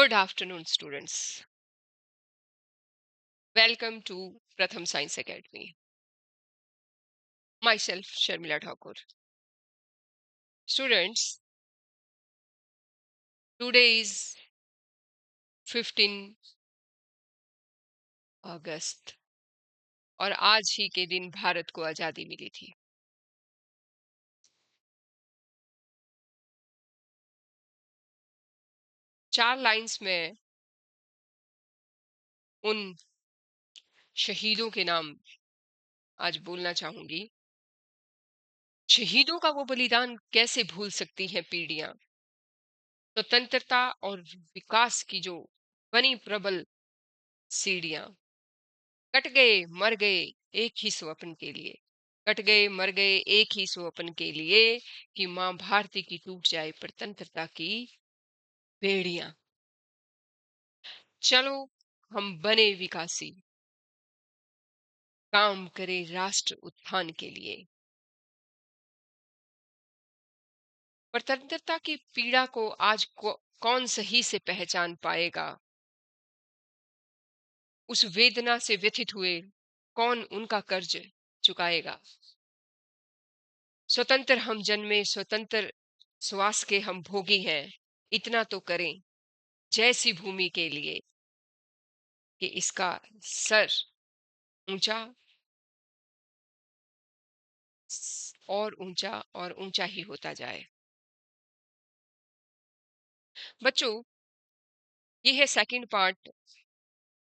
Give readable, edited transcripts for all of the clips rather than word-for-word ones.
Good afternoon, students. Welcome to Pratham Science Academy. Myself, Sharmila Thakur. Students, today is 15 अगस्त और आज ही के दिन भारत को आजादी मिली थी। चार लाइंस में उन शहीदों के नाम आज बोलना चाहूंगी। शहीदों का वो बलिदान कैसे भूल सकती हैं पीढ़ियां। स्वतंत्रता और विकास की जो बनी प्रबल सीढ़ियां, कट गए मर गए एक ही स्वप्न के लिए। कट गए मर गए एक ही स्वप्न के लिए कि मां भारती की टूट जाए स्वतंत्रता की बेड़ियां। चलो हम बने विकासी, काम करे राष्ट्र उत्थान के लिए। स्वतंत्रता की पीड़ा को आज कौन सही से पहचान पाएगा। उस वेदना से व्यथित हुए कौन उनका कर्ज चुकाएगा। स्वतंत्र हम जन्मे, स्वतंत्र श्वास के हम भोगी हैं। इतना तो करें जैसी भूमि के लिए कि इसका सर ऊंचा और ऊंचा और ऊंचा ही होता जाए। बच्चों, ये है second part,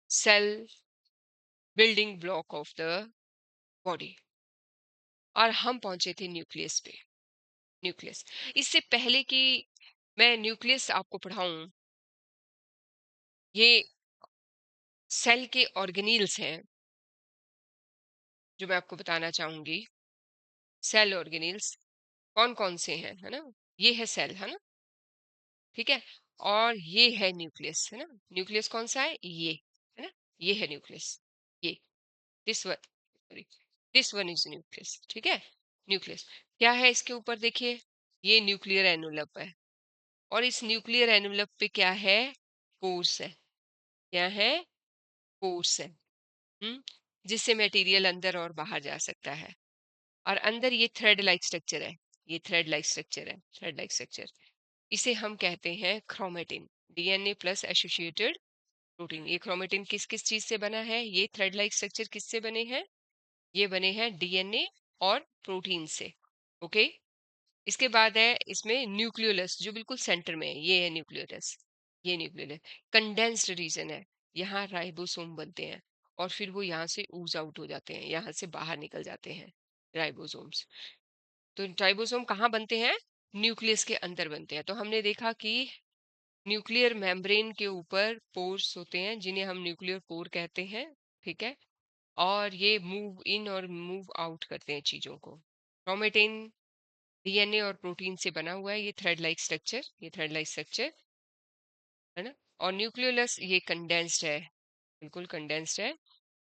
cell building block of the body, और हम पहुंचे थे न्यूक्लियस पे। न्यूक्लियस, इससे पहले कि मैं न्यूक्लियस आपको पढ़ाऊं, ये सेल के ऑर्गेनील्स हैं जो मैं आपको बताना चाहूंगी। सेल ऑर्गेनील्स कौन कौन से हैं, है ना। ये है सेल, है ना, ठीक है। और ये है न्यूक्लियस, है ना। न्यूक्लियस कौन सा है, ये है ना। ये है न्यूक्लियस, ये this one, sorry, this one is nucleus, ठीक है। न्यूक्लियस क्या है, इसके ऊपर देखिए, ये न्यूक्लियर एनवलप है, और इस न्यूक्लियर एनवलप पे क्या है, कोर्स है। क्या है, कोर्स है। हम्म जिससे मटेरियल अंदर और बाहर जा सकता है। और अंदर ये थ्रेड लाइक स्ट्रक्चर है। ये थ्रेड लाइक स्ट्रक्चर है, थ्रेड लाइक स्ट्रक्चर। इसे हम कहते हैं chromatin, DNA plus associated protein. ये क्रोमेटिन किस किस चीज से बना है, ये थ्रेड लाइक स्ट्रक्चर किससे बने हैं, ये बने हैं डीएनए और प्रोटीन से। ओके। इसके बाद है इसमें न्यूक्लियोलस, जो बिल्कुल सेंटर में है, ये है न्यूक्लियोलस। ये न्यूक्लियोलस कंडेंस्ड रीजन है। यहाँ राइबोसोम बनते हैं और फिर वो यहाँ से ऊज आउट हो जाते हैं, यहाँ से बाहर निकल जाते हैं राइबोसोम्स। तो राइबोसोम कहाँ बनते हैं, न्यूक्लियस के अंदर बनते हैं। तो हमने देखा कि न्यूक्लियर मेम्ब्रेन के ऊपर पोर्स होते हैं जिन्हें हम न्यूक्लियर पोर कहते हैं, ठीक है। और ये मूव इन और मूव आउट करते हैं चीजों को। क्रोमेटिन डीएनए और प्रोटीन से बना हुआ है, ये थ्रेड लाइक स्ट्रक्चर, ये थ्रेड लाइक स्ट्रक्चर, है ना। और न्यूक्लियोलस ये कंडेंस्ड है, बिल्कुल कंडेंस्ड है,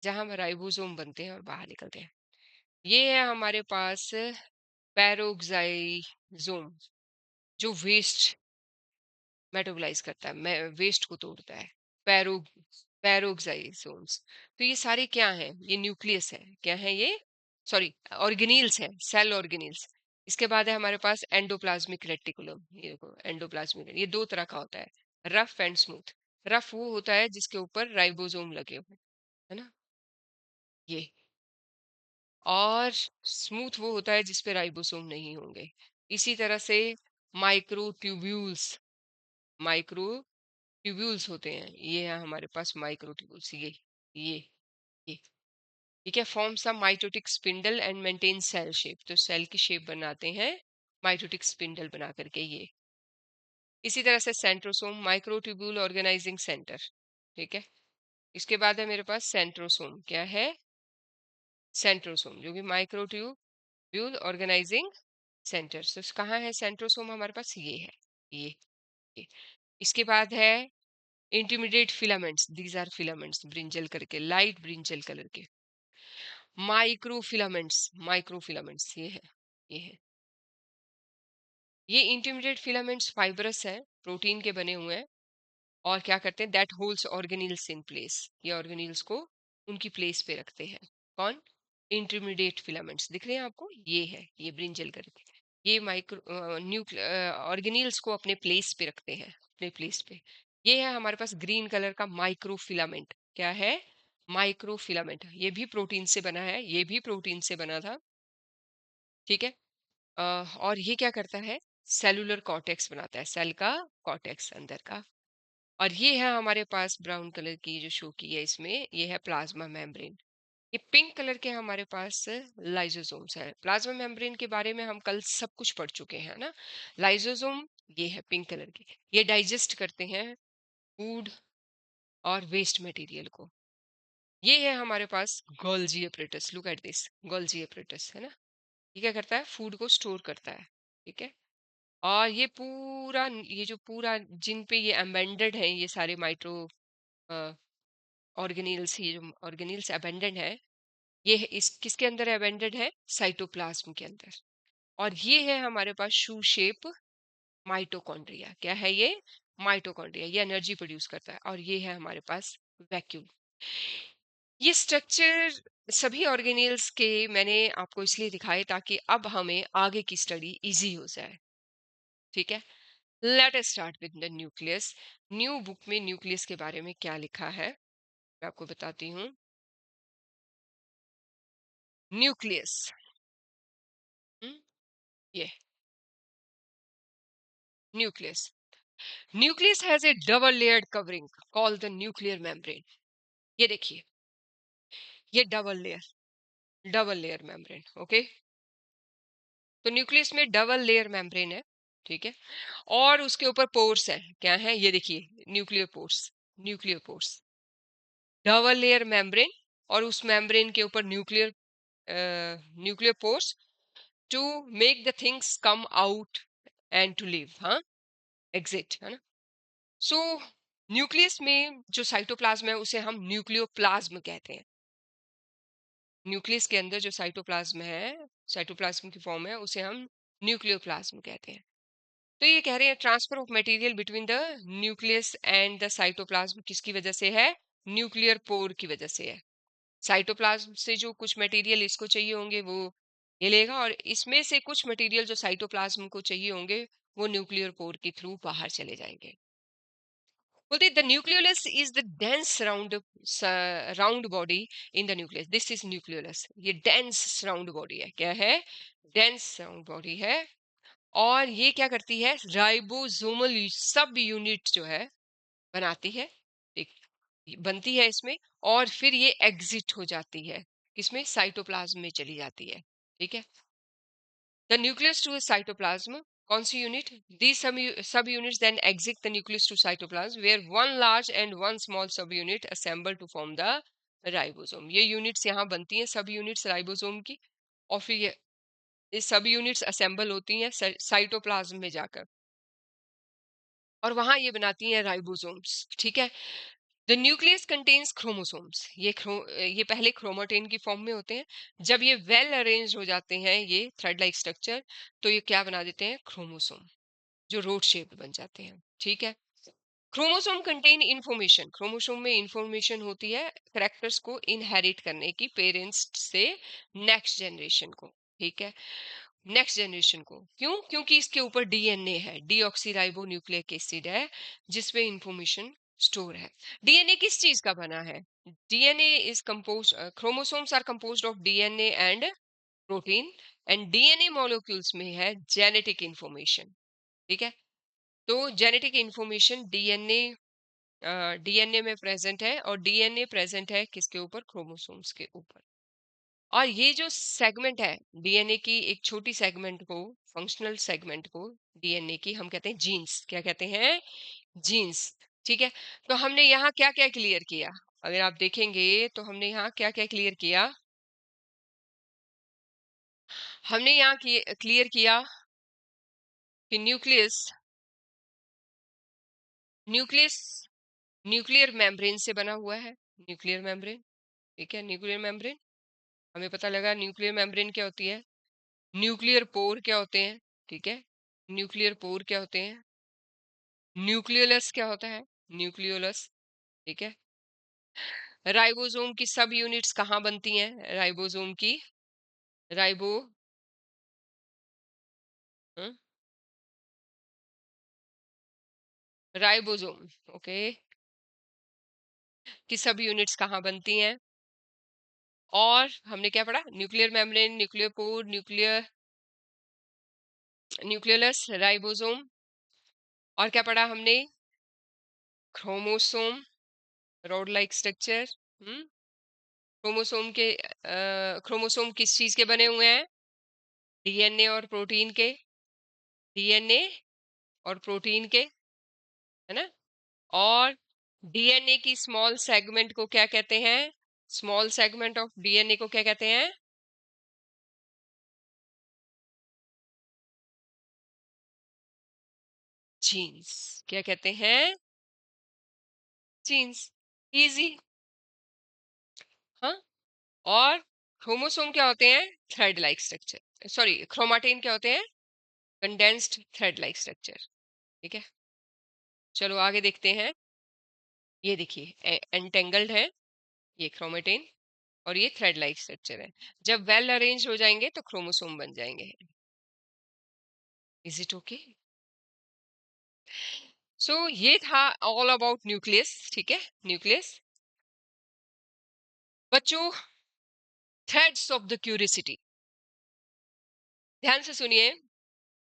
जहां राइबोसोम बनते हैं और बाहर निकलते हैं। ये है हमारे पास पैरोक्साइजोम, जो वेस्ट मेटाबोलाइज करता है, वेस्ट को तोड़ता है। पैरो पैरोक्साइसोम्स। तो ये सारे क्या हैं, ये न्यूक्लियस है, क्या है ये, सॉरी, ऑर्गेनील्स है, सेल ऑर्गेनील्स। इसके बाद है हमारे पास एंडोप्लाज्मिक रेटिकुलम। ये देखो एंडोप्लाज्मिक, ये दो तरह का होता है, रफ एंड स्मूथ। रफ वो होता है जिसके ऊपर राइबोसोम लगे हुए, है ना, ये। और स्मूथ वो होता है जिसपे राइबोसोम नहीं होंगे। इसी तरह से माइक्रोट्यूब्यूल्स, माइक्रो ट्यूब्यूल्स होते हैं, ये है हमारे पास माइक्रोट्यूब्यूल्स। ये ये ये क्या forms a mitotic spindle and maintain cell shape, तो सेल की शेप बनाते हैं माइटोटिक स्पिंडल बना करके, ये। इसी तरह से सेंट्रोसोम, माइक्रोट्यूब्यूल ऑर्गेनाइजिंग सेंटर, ठीक है। इसके बाद है मेरे पास सेंट्रोसोम, क्या है, सेंट्रोसोम, जो कि माइक्रोट्यूब्यूल ऑर्गेनाइजिंग सेंटर। तो कहाँ है सेंट्रोसोम, हमारे पास ये है, ये। इसके बाद है intermediate filaments, these are filaments, brinjal करके, लाइट ब्रिंजल कलर के। माइक्रोफिलामेंट्स, माइक्रोफिलामेंट्स ये है। ये इंटरमीडिएट फिलामेंट्स फाइब्रस है, प्रोटीन के बने हुए हैं, और क्या करते हैं, that holds organelles in place, ये ऑर्गेनील्स को उनकी प्लेस पे रखते हैं। कौन? इंटरमीडिएट फिलामेंट्स दिख रहे हैं आपको, ये है, ये ब्रिंजल करके, ये माइक्रो ऑर्गेनील्स को अपने प्लेस पे रखते हैं, अपने प्लेस पे। ये है हमारे पास ग्रीन कलर का माइक्रोफिलामेंट। क्या है? माइक्रोफिलामेंट। ये भी प्रोटीन से बना है, ये भी प्रोटीन से बना था, ठीक है। और ये क्या करता है, सेलुलर कॉर्टेक्स बनाता है, सेल का कॉर्टेक्स अंदर का। और ये है हमारे पास ब्राउन कलर की जो शो की है इसमें, ये है प्लाज्मा मेम्ब्रेन। ये पिंक कलर के हमारे पास लाइजोसोम्स है। प्लाज्मा मेम्ब्रेन के बारे में हम कल सब कुछ पढ़ चुके हैं ना। लाइजोसोम ये है पिंक कलर के, ये डाइजेस्ट करते हैं फूड और वेस्ट मटेरियल को। ये है हमारे पास Golgi apparatus, look at this, Golgi apparatus है ना। ये क्या करता है, फूड को स्टोर करता है, ठीक है। और ये पूरा, ये जो पूरा जिन पे ये एम्बेडेड है, ये सारे माइक्रो ऑर्गेनील्स, ये जो ऑर्गेनील्स अबेंडेड है, ये इस किसके अंदर अबेंडेड है, साइटोप्लाज्म के अंदर। और ये है हमारे पास शू शेप माइटोकॉन्ड्रिया। क्या है ये? माइटोकॉन्ड्रिया, ये एनर्जी प्रोड्यूस करता है। और ये है हमारे पास वैक्यूम। ये स्ट्रक्चर सभी ऑर्गेनील्स के मैंने आपको इसलिए दिखाए ताकि अब हमें आगे की स्टडी इजी हो जाए, ठीक है। Let us start with the nucleus. New book में न्यूक्लियस के बारे में क्या लिखा है मैं आपको बताती हूँ। न्यूक्लियस, ये nucleus. Nucleus has a double layered covering called the nuclear membrane. ये देखिए, ये डबल लेयर मेम्ब्रेन, ओके। तो न्यूक्लियस में डबल लेयर मेम्ब्रेन है, ठीक है। और उसके ऊपर पोर्स है, क्या है ये देखिए, nuclear pores, nuclear pores, double layer membrane. और उस मेम्ब्रेन के ऊपर nuclear nuclear pores to make the things come out and to leave, हाँ, एग्जिट, है ना। सो न्यूक्लियस में जो साइटोप्लाज्म है उसे हम न्यूक्लियोप्लाज्म कहते हैं। न्यूक्लियस के अंदर जो साइटोप्लाज्म है, साइटोप्लाज्म की फॉर्म है, उसे हम न्यूक्लियोप्लाज्म कहते हैं। तो ये कह रहे हैं transfer of material between the nucleus and the cytoplasm किसकी वजह से है? न्यूक्लियर पोर की वजह से है। साइटोप्लाज्म से जो कुछ मटेरियल इसको चाहिए होंगे वो ये लेगा, और इसमें से कुछ मटेरियल जो साइटोप्लाज्म को चाहिए होंगे वो न्यूक्लियर पोर के थ्रू बाहर चले जाएंगे। बोलते the nucleolus is the dense round body in the nucleus. This is nucleolus, ये डेंस राउंड बॉडी है। क्या है? डेंस राउंड बॉडी है। और ये क्या करती है, राइबोसोमल सब यूनिट जो है बनाती है, एक बनती है इसमें, और फिर ये एग्जिट हो जाती है किसमें? साइटोप्लाज्म में चली जाती है, ठीक है। The nucleus to a cytoplasm. कौन सी unit? These subunits then exit the nucleus to cytoplasm, where one large and one small subunit assemble to form the ribosome. ये यूनिट्स यहाँ बनती हैं, सब यूनिट्स राइबोसोम की, और फिर ये सब यूनिट्स असेंबल होती हैं साइटोप्लाज्म में जाकर, और वहां ये बनाती हैं राइबोसोम्स, ठीक है। The nucleus contains chromosomes. ये पहले क्रोमेटिन की फॉर्म में होते हैं। जब ये वेल अरेंज हो जाते हैं, ये थ्रेड लाइक स्ट्रक्चर, तो ये क्या बना देते हैं? क्रोमोसोम, जो रोड शेप्ड बन जाते हैं, ठीक है। क्रोमोसोम कंटेन इंफॉर्मेशन, क्रोमोसोम में इंफॉर्मेशन होती है करेक्टर्स को इनहेरिट करने की पेरेंट्स से नेक्स्ट जनरेशन को, ठीक है, नेक्स्ट जनरेशन को। क्यों? क्योंकि इसके ऊपर डीएनए है, डीऑक्सीराइबो न्यूक्लिक एसिड है, जिसपे इंफॉर्मेशन स्टोर है। डीएनए किस चीज का बना है? DNA is compose, chromosomes are composed of DNA and protein, and DNA molecules में है जेनेटिक इंफॉर्मेशन, ठीक है। तो जेनेटिक इंफॉर्मेशन डीएनए में प्रेजेंट है, और डीएनए प्रेजेंट है किसके ऊपर? क्रोमोसोम्स के ऊपर। और ये जो सेगमेंट है डीएनए की, एक छोटी सेगमेंट को, फंक्शनल सेगमेंट को डीएनए की हम कहते हैं जीन्स। क्या कहते हैं? जीन्स, ठीक है। तो हमने यहाँ क्या क्या क्लियर किया? अगर आप देखेंगे तो हमने यहाँ क्या क्या क्लियर किया? हमने यहाँ क्लियर किया कि न्यूक्लियस, न्यूक्लियस न्यूक्लियर मेम्ब्रेन से बना हुआ है, न्यूक्लियर मेम्ब्रेन, ठीक है। न्यूक्लियर मेम्ब्रेन हमें पता लगा, न्यूक्लियर मेम्ब्रेन क्या होती है, न्यूक्लियर पोर क्या होते हैं, ठीक है। न्यूक्लियर पोर क्या होते हैं, न्यूक्लियोलस क्या होता है, न्यूक्लियोलस, ठीक है। राइबोसोम की सब यूनिट्स कहाँ बनती हैं? राइबोसोम की राइबो हम्म, राइबोसोम, ओके, की सब यूनिट्स कहाँ बनती हैं? और हमने क्या पढ़ा? Nuclear membrane, nuclear pore, nucleolus, ribosome, और क्या पढ़ा हमने? Chromosome, rod like structure. Chromosome के क्रोमोसोम किस चीज के बने हुए हैं? डीएनए और प्रोटीन के, डीएनए और प्रोटीन के, है ना। और डीएनए की स्मॉल सेगमेंट को क्या कहते हैं? स्मॉल सेगमेंट ऑफ डीएनए को क्या कहते हैं? जीन्स। क्या कहते हैं? जीन्स। इजी। हाँ। और क्रोमोसोम क्या होते हैं? Thread like structure, sorry, chromatin क्या होते हैं? कंडेंस्ड थ्रेड लाइक स्ट्रक्चर, ठीक है। चलो आगे देखते हैं। ये देखिए एंटेंगल्ड है ये क्रोमेटिन, और ये थ्रेड लाइक स्ट्रक्चर है। जब वेल अरेंज हो जाएंगे तो क्रोमोसोम बन जाएंगे। Is it okay? सो ये था ऑल अबाउट न्यूक्लियस, ठीक है, न्यूक्लियस। बच्चों, थ्रेड्स ऑफ द क्यूरियोसिटी, ध्यान से सुनिए,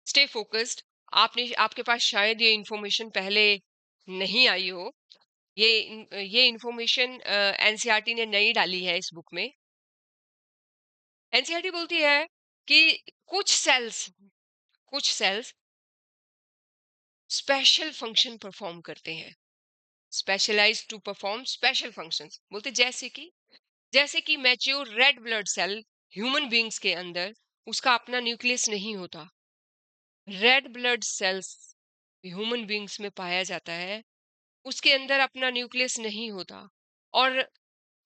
स्टे फोकस्ड। आपके पास शायद ये इंफॉर्मेशन पहले नहीं आई हो। ये इंफॉर्मेशन एनसीईआरटी ने नई डाली है इस बुक में। एनसीईआरटी बोलती है कि कुछ सेल्स स्पेशल फंक्शन परफॉर्म करते हैं, specialise to perform special functions. बोलते जैसे कि mature red blood cell human beings के अंदर उसका अपना न्यूक्लियस नहीं होता। Red blood cells human beings में पाया जाता है, उसके अंदर अपना न्यूक्लियस नहीं होता। और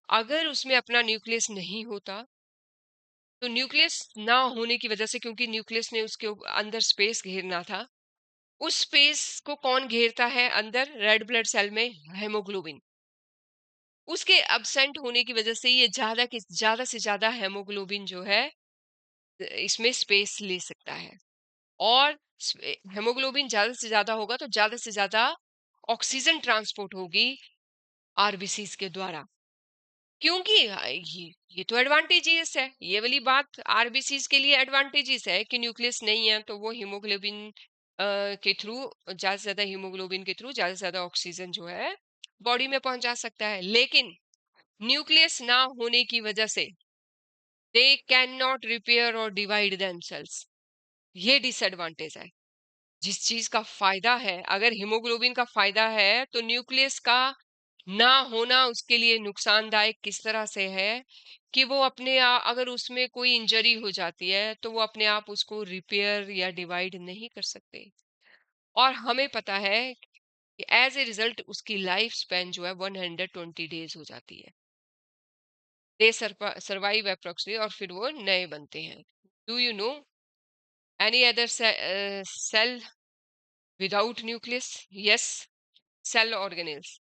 अगर उसमें अपना न्यूक्लियस नहीं होता तो न्यूक्लियस ना होने की वजह से, क्योंकि न्यूक्लियस ने उसके अंदर स्पेस घेरना था, उस स्पेस को कौन घेरता है अंदर रेड ब्लड सेल में? हेमोग्लोबिन। उसके अब्सेंट होने की वजह से ये ज्यादा से ज्यादा हेमोग्लोबिन जो है इसमें स्पेस ले सकता है। और हेमोग्लोबिन ज्यादा से ज्यादा होगा तो ज्यादा से ज्यादा ऑक्सीजन ट्रांसपोर्ट होगी आरबीसीज के द्वारा। क्योंकि ये तो एडवांटेजेस है, ये वाली बात आरबीसीज के लिए एडवांटेजेस है कि न्यूक्लियस नहीं है तो वो हीमोग्लोबिन के थ्रू, ज्यादा से ज्यादा हीमोग्लोबिन के थ्रू ज्यादा से ज्यादा ऑक्सीजन जो है बॉडी में पहुंचा सकता है। लेकिन न्यूक्लियस ना होने की वजह से दे कैन नॉट रिपेयर और डिवाइड देमसेल्स। ये डिसएडवांटेज है। जिस चीज का फायदा है, अगर हीमोग्लोबिन का फायदा है तो न्यूक्लियस का ना होना उसके लिए नुकसानदायक किस तरह से है कि वो अगर उसमें कोई इंजरी हो जाती है तो वो अपने आप उसको रिपेयर या डिवाइड नहीं कर सकते। और हमें पता है कि एज ए रिजल्ट उसकी लाइफ स्पैन जो है 120 डेज हो जाती है। दे सर्वाइव अप्रोक्सीमेटली, और फिर वो नए बनते हैं। Do you know any other cell without nucleus? Yes, cell organelles,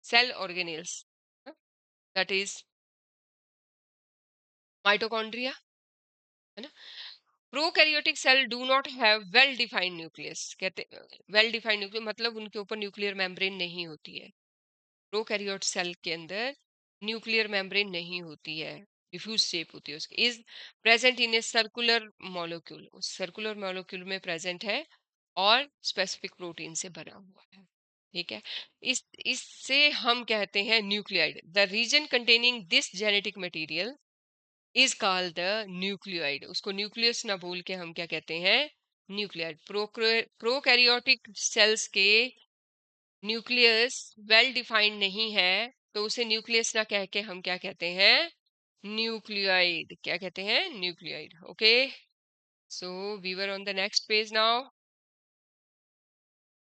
cell organelles, that is mitochondria, है ना। Prokaryotic cell do not have well defined nucleus. कहते वेल डिफाइंड न्यूक्लियस मतलब उनके ऊपर न्यूक्लियर मेम्ब्रेन नहीं होती है। प्रोकैरियोट सेल के अंदर न्यूक्लियर मेम्ब्रेन नहीं होती है, डिफ्यूज शेप होती है उसकी। Is present in a circular molecule, circular molecule में प्रेजेंट है और स्पेसिफिक प्रोटीन से बना हुआ है, ठीक है। इससे हम कहते हैं nuclide. The reason containing this genetic material is called the nucleoid. उसको न्यूक्लियस ना बोल के हम क्या कहते हैं? न्यूक्लियोइड। प्रोकैरियोटिक सेल्स के न्यूक्लियस वेल डिफाइंड नहीं है तो उसे न्यूक्लियस ना कह के हम क्या कहते हैं? न्यूक्लियोइड। क्या कहते हैं? Nucleoid, okay. So we were on the next page now,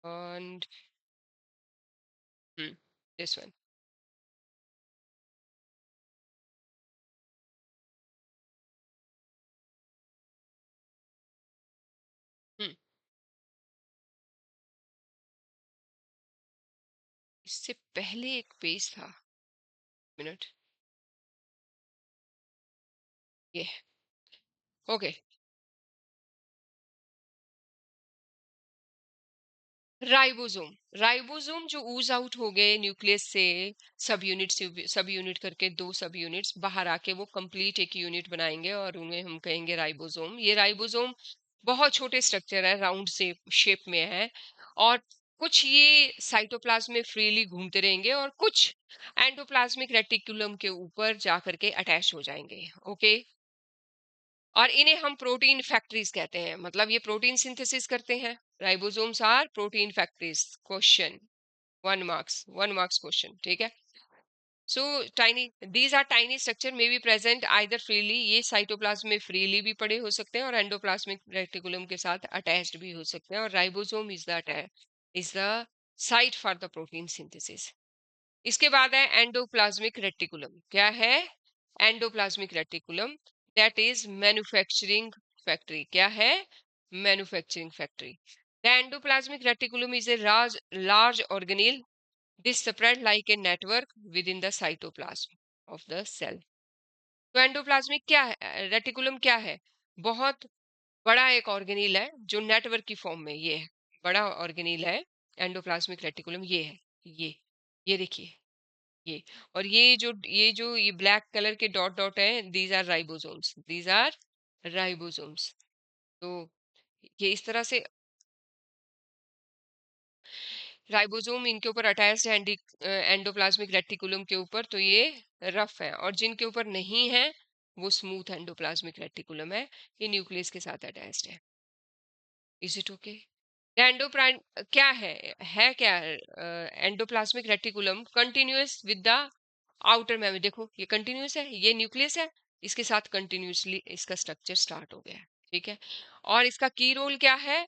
and this one. Hmm. इससे पहले एक पेज था, मिनट, ये, ओके। राइबोसोम, राइबोसोम जो ऊज आउट हो गए न्यूक्लियस से, सब यूनिट से सब यूनिट करके दो सब यूनिट्स बाहर आके वो कंप्लीट एक यूनिट बनाएंगे और उन्हें हम कहेंगे राइबोसोम। ये राइबोसोम बहुत छोटे स्ट्रक्चर है, राउंड से शेप में है, और कुछ ये साइटोप्लाज्म में फ्रीली घूमते रहेंगे और कुछ एंडोप्लाज्मिक रेटिकुलम के ऊपर जा करके अटैच हो जाएंगे। ओके, और इन्हें हम प्रोटीन फैक्ट्रीज कहते हैं, मतलब ये प्रोटीन सिंथेसिस करते हैं। Ribosomes are protein factories. Question, 1 marks, 1 marks question, ठीक है। So tiny, these are tiny structure may be present either freely, ये साइटोप्लाज्म में फ्रीली भी पड़े हो सकते हैं और एंडोप्लाज्मिक रेटिकुलम के साथ अटैच्ड भी हो सकते हैं, और ribosome is the site for the protein synthesis. इसके बाद है एंडोप्लाज्मिक रेटिकुलम। क्या है? Endoplasmic reticulum, that is manufacturing factory. क्या है? Manufacturing factory. The endoplasmic reticulum is a large organelle. This spread like a network within the cytoplasm of the cell. तो endoplasmic क्या है, रेटिकुलम क्या है? बहुत बड़ा एक ऑर्गेनील है जो नेटवर्क की फॉर्म में, ये है बड़ा ऑर्गेनील है। एंडोप्लाज्मिक रेटिकुलम ये है, ये देखिए, ये, और ये ब्लैक कलर के डॉट डॉट है, these are ribosomes, these are ribosomes. तो ये इस तरह से राइबोसोम इनके ऊपर अटैच्ड है एंडोप्लाज्मिक रेटिकुलम के ऊपर, तो ये रफ है, और जिनके ऊपर नहीं है वो स्मूथ एंडोप्लाज्मिक रेटिकुलम है, ये न्यूक्लियस के साथ अटैच्ड है। Is it okay? एंडोप्लान क्या है क्या? Endoplasmic reticulum continuous with the outer membrane. देखो ये कंटिन्यूअस है, ये न्यूक्लियस है, इसके साथ कंटिन्यूअसली इसका स्ट्रक्चर स्टार्ट हो गया है, ठीक है। और इसका की रोल क्या है?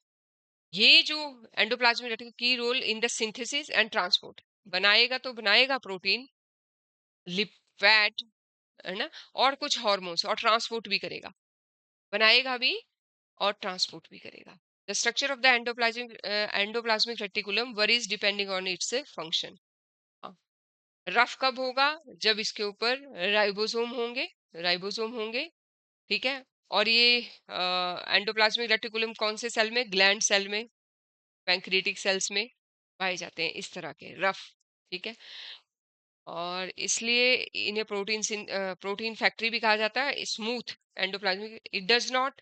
ये जो एंडोप्लाज्मिक रेटिकुलम की role in the synthesis and transport, बनाएगा तो बनाएगा प्रोटीन, लिपैड, है ना, और कुछ हार्मोन्स, और ट्रांसपोर्ट भी करेगा, बनाएगा भी और ट्रांसपोर्ट भी करेगा। The structure of the endoplasmic reticulum worries depending on its function. Rough कब होगा? जब इसके ऊपर राइबोसोम होंगे, ठीक है। और ये एंडोप्लाज्मिक रेटिकुलम कौन से सेल में? ग्लैंड सेल में, पैंक्रियाटिक सेल्स में पाए जाते हैं इस तरह के रफ, ठीक है। और इसलिए इन्हें प्रोटीन फैक्ट्री भी कहा जाता है। Smooth endoplasmic, it does not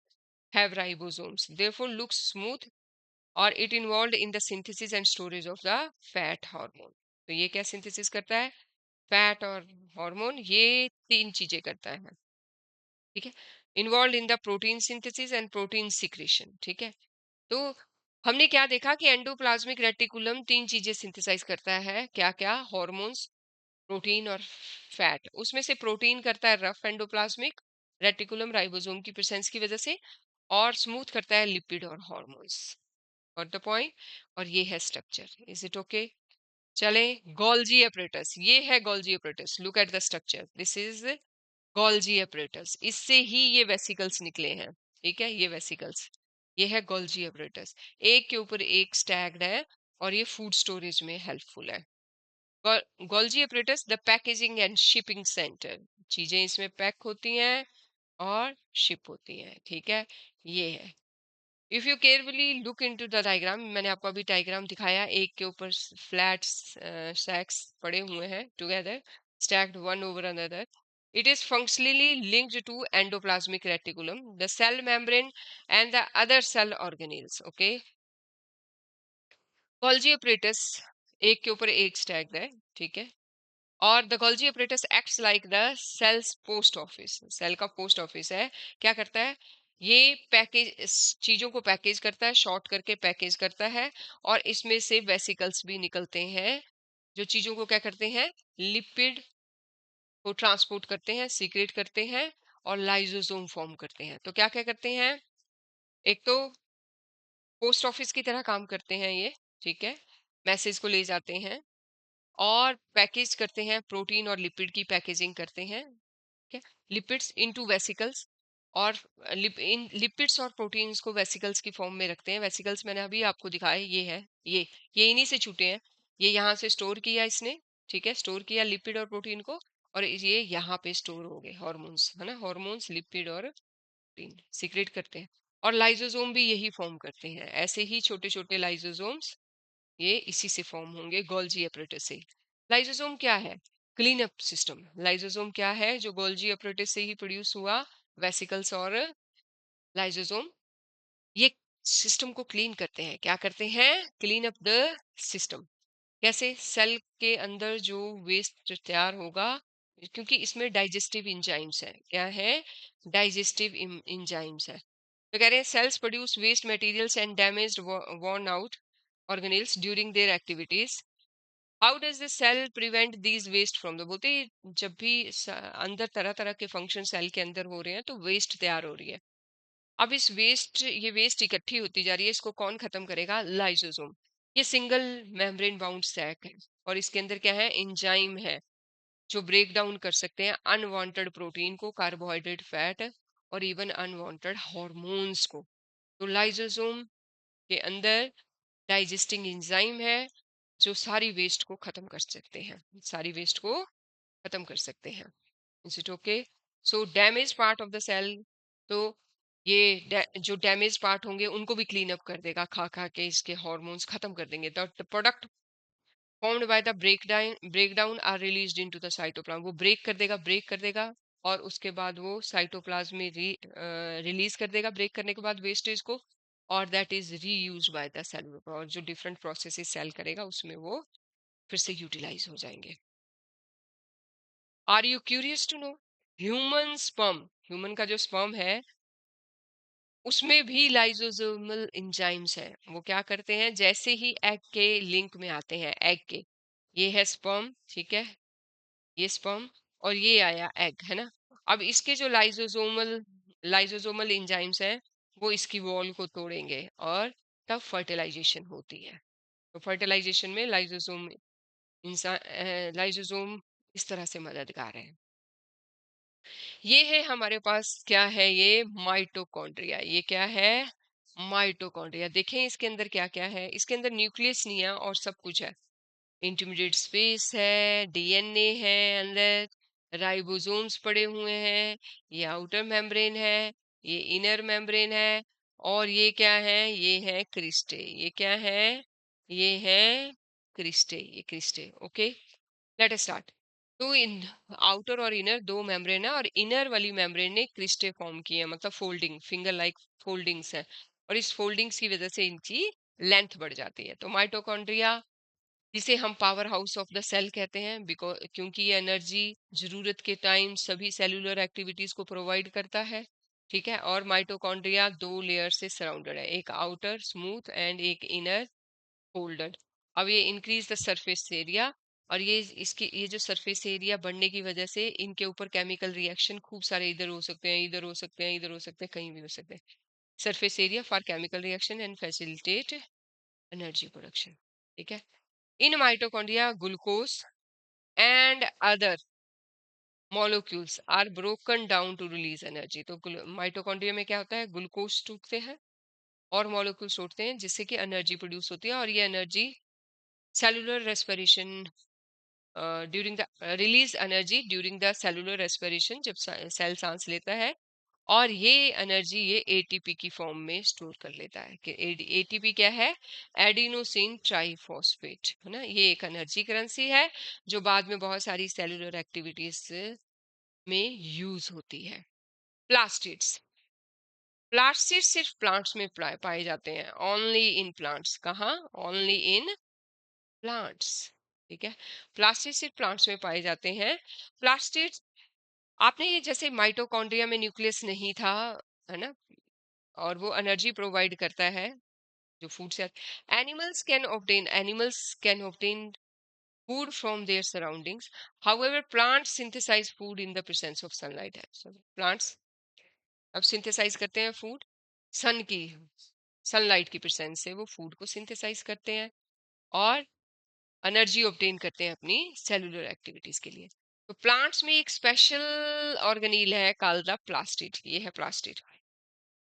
have ribosomes, therefore looks smooth, और it involved in the synthesis and storage of the fat hormone. तो ये क्या सिंथेसिस करता है? फैट और हार्मोन, ये तीन चीजें करता है, ठीक है। Involve in the protein synthesis and protein secretion, ठीक है। तो हमने क्या देखा कि एंडोप्लाज्मिक रेटिकुलम तीन चीजें सिंथेसाइज करता है, क्या क्या? हार्मोन्स, प्रोटीन और फैट। उसमें से प्रोटीन करता है रफ एंडोप्लाज्मिक रेटिकुलम राइबोसोम की प्रेजेंस की वजह से, और स्मूथ करता है लिपिड और हार्मोन्स। Got the point? और ये है स्ट्रक्चर। Is it okay? चले, गोल्जी apparatus, ये है Golgi apparatus। Look at the structure, this is Golgi apparatus। इससे ही ये वेसिकल्स निकले हैं, ठीक है, ये वेसिकल्स, ये है गोल्जी apparatus। एक के ऊपर एक स्टैग्ड है, और ये फूड स्टोरेज में हेल्पफुल है। Golgi apparatus the packaging and shipping centre, चीजें इसमें पैक होती हैं और शिप होती हैं, ठीक है, ये है। If you carefully look into the diagram, मैंने आपको अभी डायग्राम दिखाया, एक के ऊपर फ्लैट सैक्स पड़े हुए हैं together, stacked one over another. It is functionally linked to endoplasmic reticulum, the cell membrane, and the other cell organelles. Okay, Golgi apparatus एक के ऊपर एक स्टैक्ड है, ठीक है। और the Golgi apparatus acts like the cell's post office, cell का post office है। क्या करता है? ये पैकेज, चीजों को पैकेज करता है, शॉर्ट करके पैकेज करता है, और इसमें से वेसिकल्स भी निकलते हैं जो चीजों को क्या करते हैं? लिपिड को ट्रांसपोर्ट करते हैं, सीक्रेट करते हैं, और लाइसोसोम फॉर्म करते हैं। तो क्या क्या करते हैं? एक तो पोस्ट ऑफिस की तरह काम करते हैं ये, ठीक है, मैसेज को ले जाते हैं और पैकेज करते हैं, प्रोटीन और लिपिड की पैकेजिंग करते हैं, ठीक है, लिपिड्स इनटू वेसिकल्स, और इन लिपिड्स और प्रोटीन्स को वेसिकल्स की फॉर्म में रखते हैं। वेसिकल्स मैंने अभी आपको दिखाया, ये है, ये इन्हीं से छूटे हैं, ये यहाँ से स्टोर किया इसने, ठीक है, स्टोर किया लिपिड और प्रोटीन को, और ये यहाँ पे स्टोर हो गए हॉर्मोन्स, है ना, हॉर्मोन्स लिपिड और प्रोटीन सीक्रेट करते हैं। और लाइसोसोम भी यही फॉर्म करते हैं, ऐसे ही छोटे छोटे लाइसोसोम्स ये इसी से फॉर्म होंगे, गोल्जी एपरेटस से। लाइसोसोम क्या है? Clean up system. लाइसोसोम क्या है? जो गोल्जी एपरेटस से ही प्रोड्यूस हुआ वेसिकल्स और लाइसोसोम ये सिस्टम को क्लीन करते हैं। क्या करते हैं? Clean up the system. कैसे? सेल के अंदर जो वेस्ट तैयार होगा, क्योंकि इसमें डाइजेस्टिव इंजाइम्स है। क्या है? डाइजेस्टिव इंजाइम्स है। तो कह रहे हैं cells produce waste materials and damaged worn out organelles during their activities. How does the cell prevent these waste from the, बोलते हैं, जब भी अंदर तरह तरह के फंक्शन सेल के अंदर हो रहे हैं तो वेस्ट तैयार हो रही है। अब इस वेस्ट, ये वेस्ट इकट्ठी होती जा रही है, इसको कौन खत्म करेगा? लाइसोसोम। ये सिंगल मेम्ब्रेन बाउंड सैक है, और इसके अंदर क्या है? एंजाइम है जो ब्रेक डाउन कर सकते हैं अनवांटेड प्रोटीन को, कार्बोहाइड्रेट, फैट और इवन अनवांटेड हार्मोन्स को। तो लाइसोसोम के अंदर डाइजेस्टिंग एंजाइम है जो सारी वेस्ट को खत्म कर सकते हैं, सारी वेस्ट को खत्म कर सकते हैं। Is it okay? So damage part of the cell, तो ये जो डैमेज पार्ट होंगे उनको भी क्लीन अप कर देगा, खा खा के इसके हार्मोन्स खत्म कर देंगे। The product formed by the breakdown are released into the cytoplasm. वो ब्रेक कर देगा और उसके बाद वो साइटोप्लाज्म में रिलीज कर देगा, ब्रेक करने के बाद वेस्टेज को, और that is reuse by the cell. और जो डिफरेंट प्रोसेसेस सेल करेगा उसमें वो फिर से यूटिलाइज हो जाएंगे। Are you curious to know? Human sperm, human का जो स्पर्म है उसमें भी लाइसोसोमल एंजाइम्स है। वो क्या करते हैं? जैसे ही एग के लिंक में आते हैं, एग के, ये है स्पर्म, ठीक है, ये स्पर्म, और ये आया एग, है ना। अब इसके जो लाइसोसोमल एंजाइम्स हैं वो इसकी वॉल को तोड़ेंगे और तब फर्टिलाइजेशन होती है। तो फर्टिलाइजेशन में लाइसोसोम इस तरह से मददगार है। ये है हमारे पास, क्या है ये? माइटोकॉन्ड्रिया। ये क्या है? माइटोकॉन्ड्रिया। देखें इसके अंदर क्या क्या है। इसके अंदर न्यूक्लियस नहीं है और सब कुछ है। इंटरमीडिएट स्पेस है, डीएनए है अंदर, राइबोसोम्स पड़े हुए हैं, ये आउटर मेम्ब्रेन है, ये इनर मेम्ब्रेन है, और ये क्या है? ये है क्रिस्टे। ये क्या है? ये है क्रिस्टे, ये cristae. Okay, let us start. तो इन आउटर और इनर दो मेम्ब्रेन है, और इनर वाली मेम्ब्रेन ने क्रिस्टे फॉर्म किए हैं, मतलब फोल्डिंग, फिंगर लाइक फोल्डिंग्स है, और इस फोल्डिंग्स की वजह से इनकी लेंथ बढ़ जाती है। तो माइटोकॉन्ड्रिया, जिसे हम power house of the cell कहते हैं, बिकॉज क्योंकि ये एनर्जी जरूरत के टाइम सभी सेलुलर एक्टिविटीज को प्रोवाइड करता है, ठीक है। और माइटोकॉन्ड्रिया दो लेयर से सराउंडेड है, एक आउटर स्मूथ एंड एक इनर फोल्डेड। अब ये इंक्रीज द सरफेस एरिया, और ये इसकी ये जो सरफेस एरिया बढ़ने की वजह से इनके ऊपर केमिकल रिएक्शन खूब सारे इधर हो सकते हैं, इधर हो सकते हैं, इधर हो सकते हैं, कहीं भी हो सकते हैं। Surface area for chemical reaction and facilitate energy production, ठीक है। In mitochondria, glucose and other molecules are broken down to release energy। तो माइटोकॉन्ड्रिया में क्या होता है? ग्लूकोज टूटते हैं और मॉलिक्यूल्स टूटते हैं, जिससे कि एनर्जी प्रोड्यूस होती है, और ये energy cellular respiration during the release energy during the cellular respiration, जब सेल सांस लेता है, और ये एनर्जी ये एटीपी की फॉर्म में स्टोर कर लेता है। कि एटीपी क्या है? एडिनोसिन ट्राइफॉस्फेट, है ना। ये एक एनर्जी करेंसी है जो बाद में बहुत सारी सेलुलर एक्टिविटीज में यूज होती है। प्लास्टिड्स, प्लास्टिड सिर्फ प्लांट्स में पाए जाते हैं, ओनली इन प्लांट्स। कहाँ? ओनली इन प्लांट्स, ठीक है। प्लास्टिड सिर्फ प्लांट्स में पाए जाते हैं। प्लास्टिड, आपने ये जैसे माइटोकॉन्ड्रिया में न्यूक्लियस नहीं था, है ना, और वो एनर्जी प्रोवाइड करता है जो फूड से। Animals can obtain food from their surroundings. However, plants synthesize food in the presence of sunlight. Plants अब सिंथेसाइज करते हैं फूड सन की, सनलाइट की प्रेजेंस से वो फूड को सिंथेसाइज करते हैं और एनर्जी ऑब्टेन करते हैं अपनी सेलुलर एक्टिविटीज के लिए। तो प्लांट्स में एक स्पेशल ऑर्गेनील है कॉल्ड द प्लास्टिड। ये है प्लास्टिड,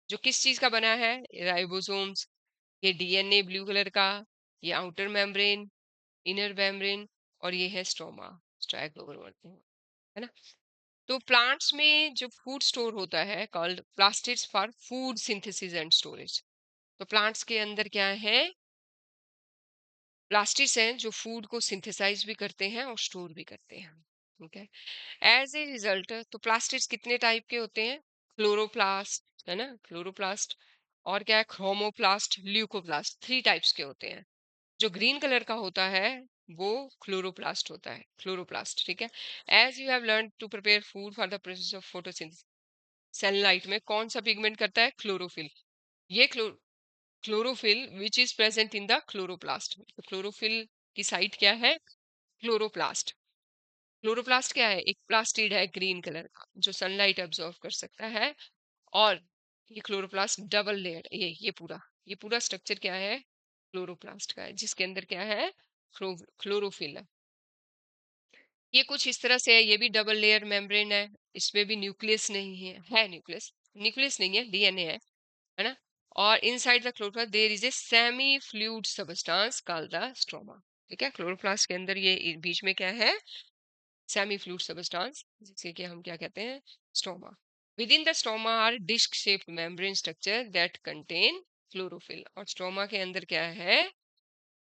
जो किस चीज का बना है? राइबोसोम्स, ये डीएनए ब्लू कलर का, ये आउटर मेम्ब्रेन, इनर मेम्ब्रेन, और ये है स्ट्रोमा, स्ट्राइकोगर बोलते हैं, है ना। तो प्लांट्स में जो फूड स्टोर होता है called plastids for food synthesis and storage. तो प्लांट्स के अंदर क्या है, प्लास्टिड्स हैं जो फूड को सिंथेसाइज भी करते हैं और स्टोर भी करते हैं। ठीक है। एज ए रिजल्ट, तो प्लास्टिड्स कितने टाइप के होते हैं, क्लोरोप्लास्ट है ना, क्लोरोप्लास्ट, और क्या है, क्रोमोप्लास्ट, ल्यूकोप्लास्ट, 3 टाइप्स के होते हैं। जो ग्रीन कलर का होता है वो क्लोरोप्लास्ट होता है, क्लोरोप्लास्ट। ठीक है। As you have learn to prepare food for the process of photosynthesis, sunlight में कौन सा पिगमेंट करता है, क्लोरोफिल। ये chlorophyll which is present in the chloroplast. Chlorophyll की साइट क्या है, क्लोरोप्लास्ट। क्लोरोप्लास्ट क्या है, एक प्लास्टिड है ग्रीन कलर का जो सनलाइट एब्जॉर्व कर सकता है। और ये क्लोरोप्लास्ट डबल लेयर, ये पूरा स्ट्रक्चर क्या है, क्लोरोप्लास्ट का है, जिसके अंदर क्या है, क्लोरोफिल है। ये कुछ इस तरह से है, ये भी डबल लेयर मेम्ब्रेन है, इसमें भी न्यूक्लियस नहीं है न्यूक्लियस, न्यूक्लियस नहीं है, डीएनए है ना। और inside the chloroplast there is a semi fluid substance called the stroma. ठीक है, क्लोरोप्लास्ट के अंदर ये बीच में क्या है, सेमी फ्लूइड सबस्टेंस, जिसे कि हम क्या कहते हैं, stroma. Within the stroma are disc shaped membrane structure that contain chlorophyll, और स्ट्रोमा के अंदर क्या है,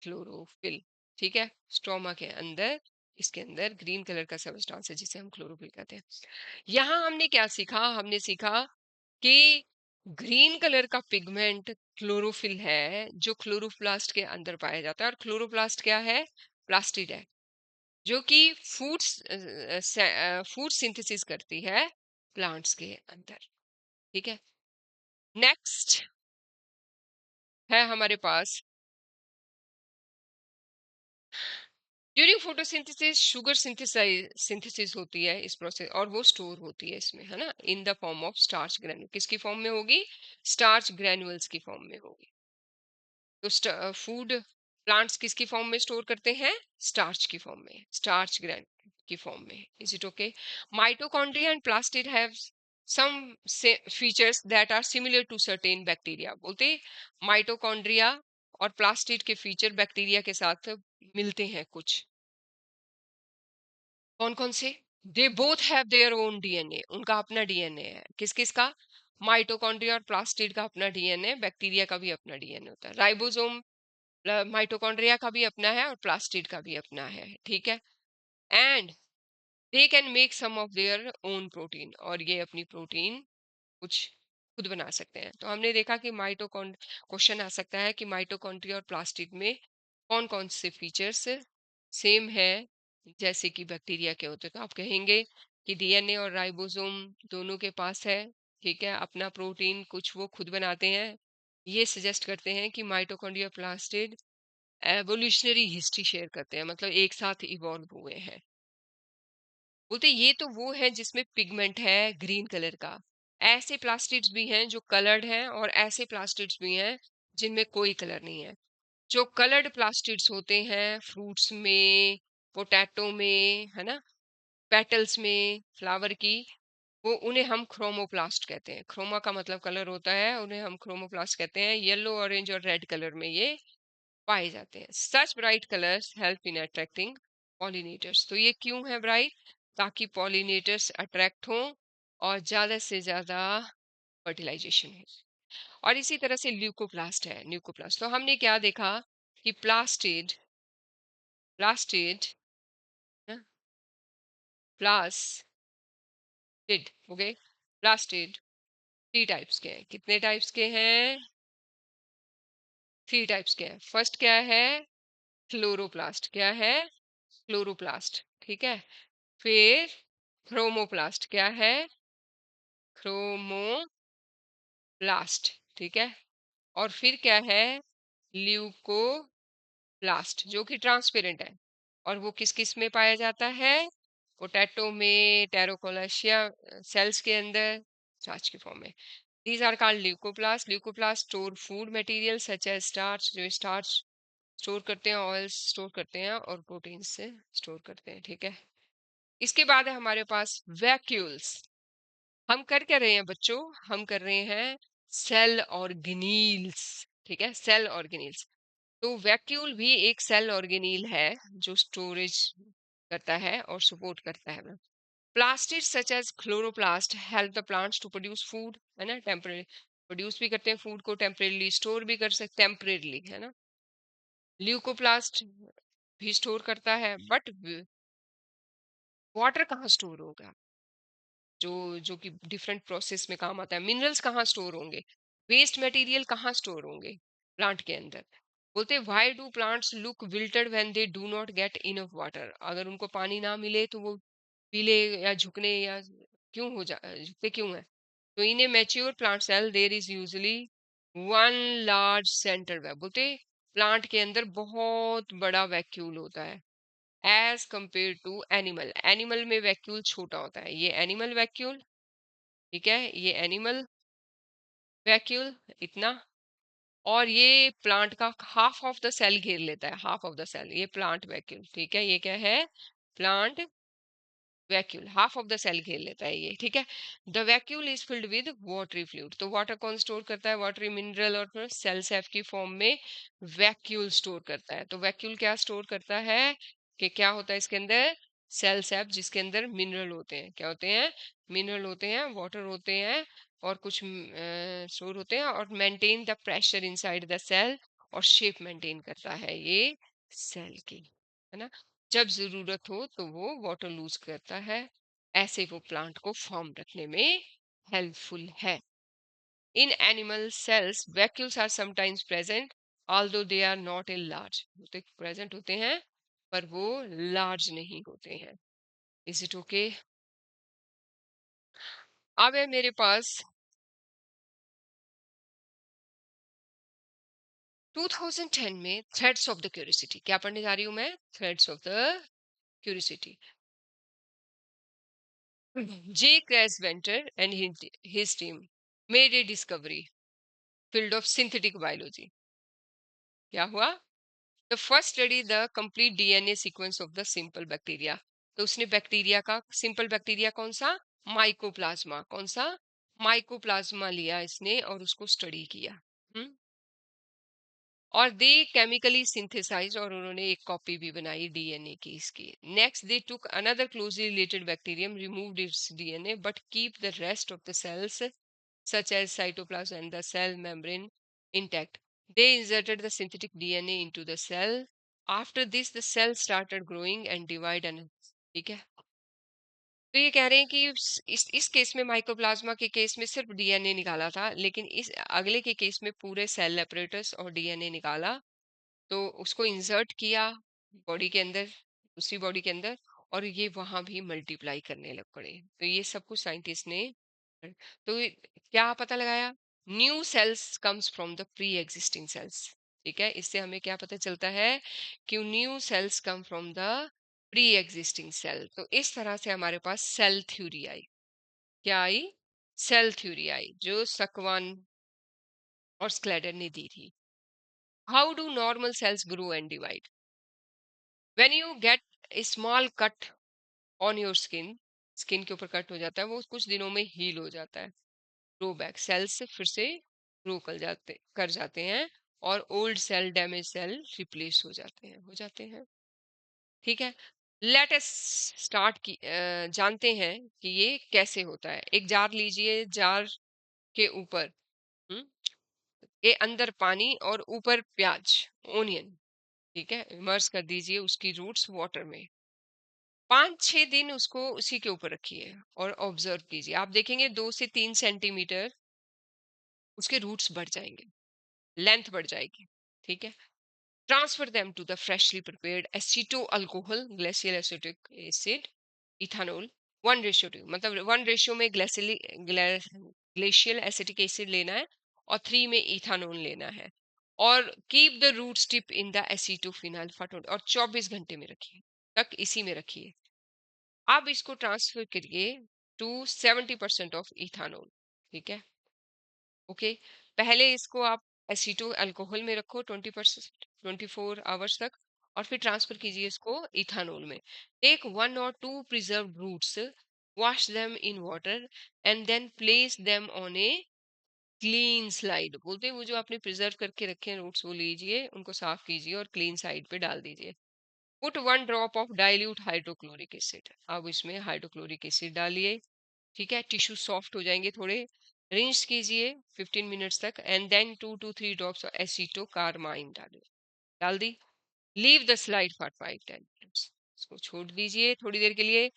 क्लोरोफिल। ठीक है, स्ट्रोमा के अंदर, इसके अंदर ग्रीन कलर का सबस्टेंस है जिसे हम क्लोरोफिल कहते हैं। यहाँ हमने क्या सीखा, हमने सीखा कि ग्रीन कलर का पिगमेंट क्लोरोफिल है जो क्लोरोप्लास्ट के अंदर पाया जाता है। और क्लोरोप्लास्ट क्या है, प्लास्टिड है जो कि फूड सिंथेसिस करती है प्लांट्स के अंदर। ठीक है। नेक्स्ट है हमारे पास, ड्यूरिंग फोटोसिंथेसिस शुगर सिंथेसिस होती है इस प्रोसेस, और वो स्टोर होती है इसमें, है ना, in the form of starch granule. किसकी फॉर्म में होगी, स्टार्च ग्रैन्यूल्स की फॉर्म में होगी। तो फूड प्लांट्स किसकी फॉर्म में स्टोर करते हैं, स्टार्च की फॉर्म में, स्टार्च ग्रैन की फॉर्म में। Is it okay. Mitochondria and plastid have some features that are similar to certain bacteria. बोलते माइटोकॉन्ड्रिया और प्लास्टिड के फीचर बैक्टीरिया के साथ मिलते हैं कुछ। कौन कौन से, they both have their own DNA, उनका अपना डीएनए है। किस किस का, माइटोकॉन्ड्रिया और प्लास्टिड का अपना डीएनए, बैक्टीरिया का भी अपना डीएनए होता है। राइबोसोम माइटोकॉन्ड्रिया का भी अपना है और प्लास्टिड का भी अपना है। ठीक है। And they can make some of their own protein, और ये अपनी प्रोटीन कुछ खुद बना सकते हैं। तो हमने देखा कि माइटोकॉन्ड क्वेश्चन आ सकता है कि माइटोकॉन्ड्रिया और प्लास्टिड में कौन कौन से फीचर्स सेम है जैसे कि बैक्टीरिया के होते हैं। तो आप कहेंगे कि डीएनए और राइबोसोम दोनों के पास है, ठीक है, अपना प्रोटीन कुछ वो खुद बनाते हैं। ये सजेस्ट करते हैं कि mitochondria plastid evolutionary history share करते हैं, मतलब एक साथ इवॉल्व हुए हैं। बोलते ये तो वो है जिसमें पिगमेंट है ग्रीन कलर का। ऐसे प्लास्टिड्स भी हैं जो कलर्ड हैं, और ऐसे प्लास्टिड्स भी हैं जिनमें कोई कलर नहीं है। जो कलर्ड प्लास्टिड्स होते हैं फ्रूट्स में, पोटैटो में, है ना, पेटल्स में फ्लावर की, वो उन्हें हम क्रोमोप्लास्ट कहते हैं। क्रोमा का मतलब कलर होता है, उन्हें हम क्रोमोप्लास्ट कहते हैं। येलो, ऑरेंज और रेड कलर में ये पाए जाते हैं। Such bright colours help in attracting pollinators. तो ये क्यों है ब्राइट, ताकि पॉलिनेटर्स अट्रैक्ट हों और ज्यादा से ज्यादा फर्टिलाइजेशन हो। और इसी तरह से ल्यूकोप्लास्ट है, ल्यूकोप्लास्ट। तो हमने क्या देखा कि प्लास्टिड प्लास्टिड प्लास्टिड हो गए, प्लास्टिड 3 टाइप्स के हैं। कितने टाइप्स के हैं, 3 टाइप्स के हैं। फर्स्ट क्या है, क्लोरोप्लास्ट। क्या है, क्लोरोप्लास्ट। ठीक है। फिर क्रोमोप्लास्ट। क्या है, क्रोमोप्लास्ट। ठीक है। और फिर क्या है, ल्यूकोप्लास्ट, जो कि ट्रांसपेरेंट है। और वो किस किस में पाया जाता है, पोटैटो में, टेरोकोलेशिया सेल्स के अंदर, स्टार्च की फॉर्म में। These are called leucoplast. Leucoplast store food material such as starch, जो स्टार्च स्टोर करते हैं, ऑयल्स स्टोर करते हैं, और प्रोटीन से स्टोर करते हैं। ठीक है। इसके बाद है हमारे पास वैक्यूल्स। हम कर क्या रहे हैं बच्चों, हम कर रहे हैं सेल ऑर्गेनील्स। ठीक है, सेल ऑर्गेनील्स। तो वैक्यूल भी एक सेल ऑर्गेनील है जो स्टोरेज करता है और सपोर्ट करता है। Plastid such as chloroplast help the plants to produce food, है ना, टेम्परेरी प्रोड्यूस भी करते हैं फूड को, टेम्परेली स्टोर भी कर सकते, टेम्परेली, है ना। ल्यूकोप्लास्ट भी स्टोर करता है, बट वाटर कहाँ स्टोर होगा, जो जो कि डिफरेंट प्रोसेस में काम आता है। मिनरल्स कहाँ स्टोर होंगे, वेस्ट मटेरियल कहाँ स्टोर होंगे प्लांट के अंदर। बोलते why do plants look wilted when they do not get enough water, अगर उनको पानी ना मिले तो वो पीले या झुकने या क्यों हो जा झुकते क्यों है। तो in a mature plant cell there is usually one large centre web, बोलते प्लांट के अंदर बहुत बड़ा वैक्यूल होता है as compare to animal. Animal में वैक्यूल छोटा होता है, ये एनिमल वैक्यूल, ठीक है, ये एनिमल वैक्यूल इतना, और ये प्लांट का हाफ ऑफ द सेल घेर लेता है, हाफ ऑफ द सेल, ये प्लांट वैक्यूल, ठीक है, ये क्या है, plant vacuole, half of the cell घेर लेता है ये, ठीक है। The vacuole is filled with watery fluid, तो वाटर कौन स्टोर करता है, वाटरी मिनरल, और फिर सेल सैफ की फॉर्म में वैक्यूल स्टोर करता है। तो वैक्यूल क्या स्टोर करता है कि क्या होता है इसके अंदर, सेल सैप, जिसके अंदर मिनरल होते हैं, क्या होते हैं, मिनरल होते हैं, वाटर होते हैं, और कुछ स्टोर होते हैं, और maintain the pressure inside the cell, और शेप मेंटेन करता है ये सेल की, है ना। जब जरूरत हो तो वो वाटर लूज करता है, ऐसे वो प्लांट को फॉर्म रखने में हेल्पफुल है। In animal cells vacuoles are sometimes present although they are not in large, होते प्रेजेंट होते हैं पर वो लार्ज नहीं होते हैं। Is it okay. अब है मेरे पास 2010 में थ्रेड्स ऑफ द क्यूरियोसिटी, क्या पढ़ने जा रही हूँ मैं, threads of the curiosity. J. Crash Venter and his team made a discovery field of synthetic biology. क्या हुआ, the first study the complete DNA sequence of the simple bacteria. तो उसने बैक्टीरिया का, सिंपल बैक्टीरिया कौन सा, mycoplasma, कौन सा, mycoplasma लिया इसने और उसको स्टडी किया। और दे केमिकली सिंथेसाइज, और उन्होंने एक कॉपी भी बनाई डीएनए की इसकी। Next they took another closely related bacterium, removed its DNA but keep the rest of the cells such as cytoplasm and the cell membrane intact. They inserted the synthetic DNA into the cell. After this, the cell started growing and divide and, ठीक है। तो ये कह रहे हैं कि इस case में, माइकोप्लाज्मा के केस में सिर्फ डीएनए निकाला था, लेकिन इस अगले के केस में पूरे सेल एपरेटस और डीएनए निकाला, तो उसको इंसर्ट किया बॉडी के अंदर, दूसरी बॉडी के अंदर, और ये वहां भी मल्टीप्लाई करने लग पड़े। तो ये सब कुछ साइंटिस्ट ने, तो क्या पता लगाया, new cells comes from the pre existing cells, ठीक है। इससे हमें क्या पता चलता है कि new cells come from the pre existing cell. तो इस तरह से हमारे पास सेल थ्योरी आई, क्या आई, सेल थ्योरी आई, जो सकवान और स्क्लेडर ने दी थी। How do normal cells grow and divide, when you get A small cut on your skin, skin के ऊपर कट हो जाता है, वो कुछ दिनों में हील हो जाता है, ग्रो बैक, सेल्स फिर से ग्रो कर जाते हैं, और old cell, damage cell replace हो जाते हैं, ठीक है। लेट अस स्टार्ट की जानते हैं कि ये कैसे होता है। एक जार लीजिए, जार के ऊपर हम्म, के अंदर पानी और ऊपर प्याज, ओनियन, ठीक है, इमर्स कर दीजिए उसकी रूट्स वाटर में, 5-6 दिन उसको उसी के ऊपर रखिए और ऑब्जर्व कीजिए। आप देखेंगे 2 से 3 सेंटीमीटर उसके रूट्स बढ़ जाएंगे, लेंथ बढ़ जाएगी, ठीक है। Transfer them to the freshly prepared aceto alcohol, glacial acetic acid, ethanol, 1:2, मतलब 1 रेशियो में ग्लेशियल एसिटिक एसिड लेना है और 3 में इथानॉल लेना है, और keep the root tip in the acetophenyl फटोड, और 24 घंटे में रखिए, तक इसी में रखिए। अब इसको ट्रांसफर करिए टू 70% ऑफ इथानॉल, ठीक है, ओके। पहले इसको आप एसीटो अल्कोहल में रखो 20%, 24 आवर्स तक, और फिर ट्रांसफर कीजिए इसको इथानॉल में। Take 1 or 2 preserve roots, wash them in water, and then place them on a clean slide बोलते हैं, वो जो आपने प्रिजर्व करके रखे हैं रूट्स वो लीजिए, उनको साफ कीजिए और क्लीन साइड पे डाल दीजिए। Put 1 drop of dilute hydrochloric acid, अब इसमें हाइड्रोक्लोरिक एसिड डालिए, ठीक है, टिश्यू सॉफ्ट हो जाएंगे थोड़े। रिंस कीजिए 15 मिनट्स तक and then 2 to 3 drops acetocarmine डालिए, डाल दी। Leave the slide for 5-10 minutes, इसको छोड़ दीजिए थोड़ी देर के लिए।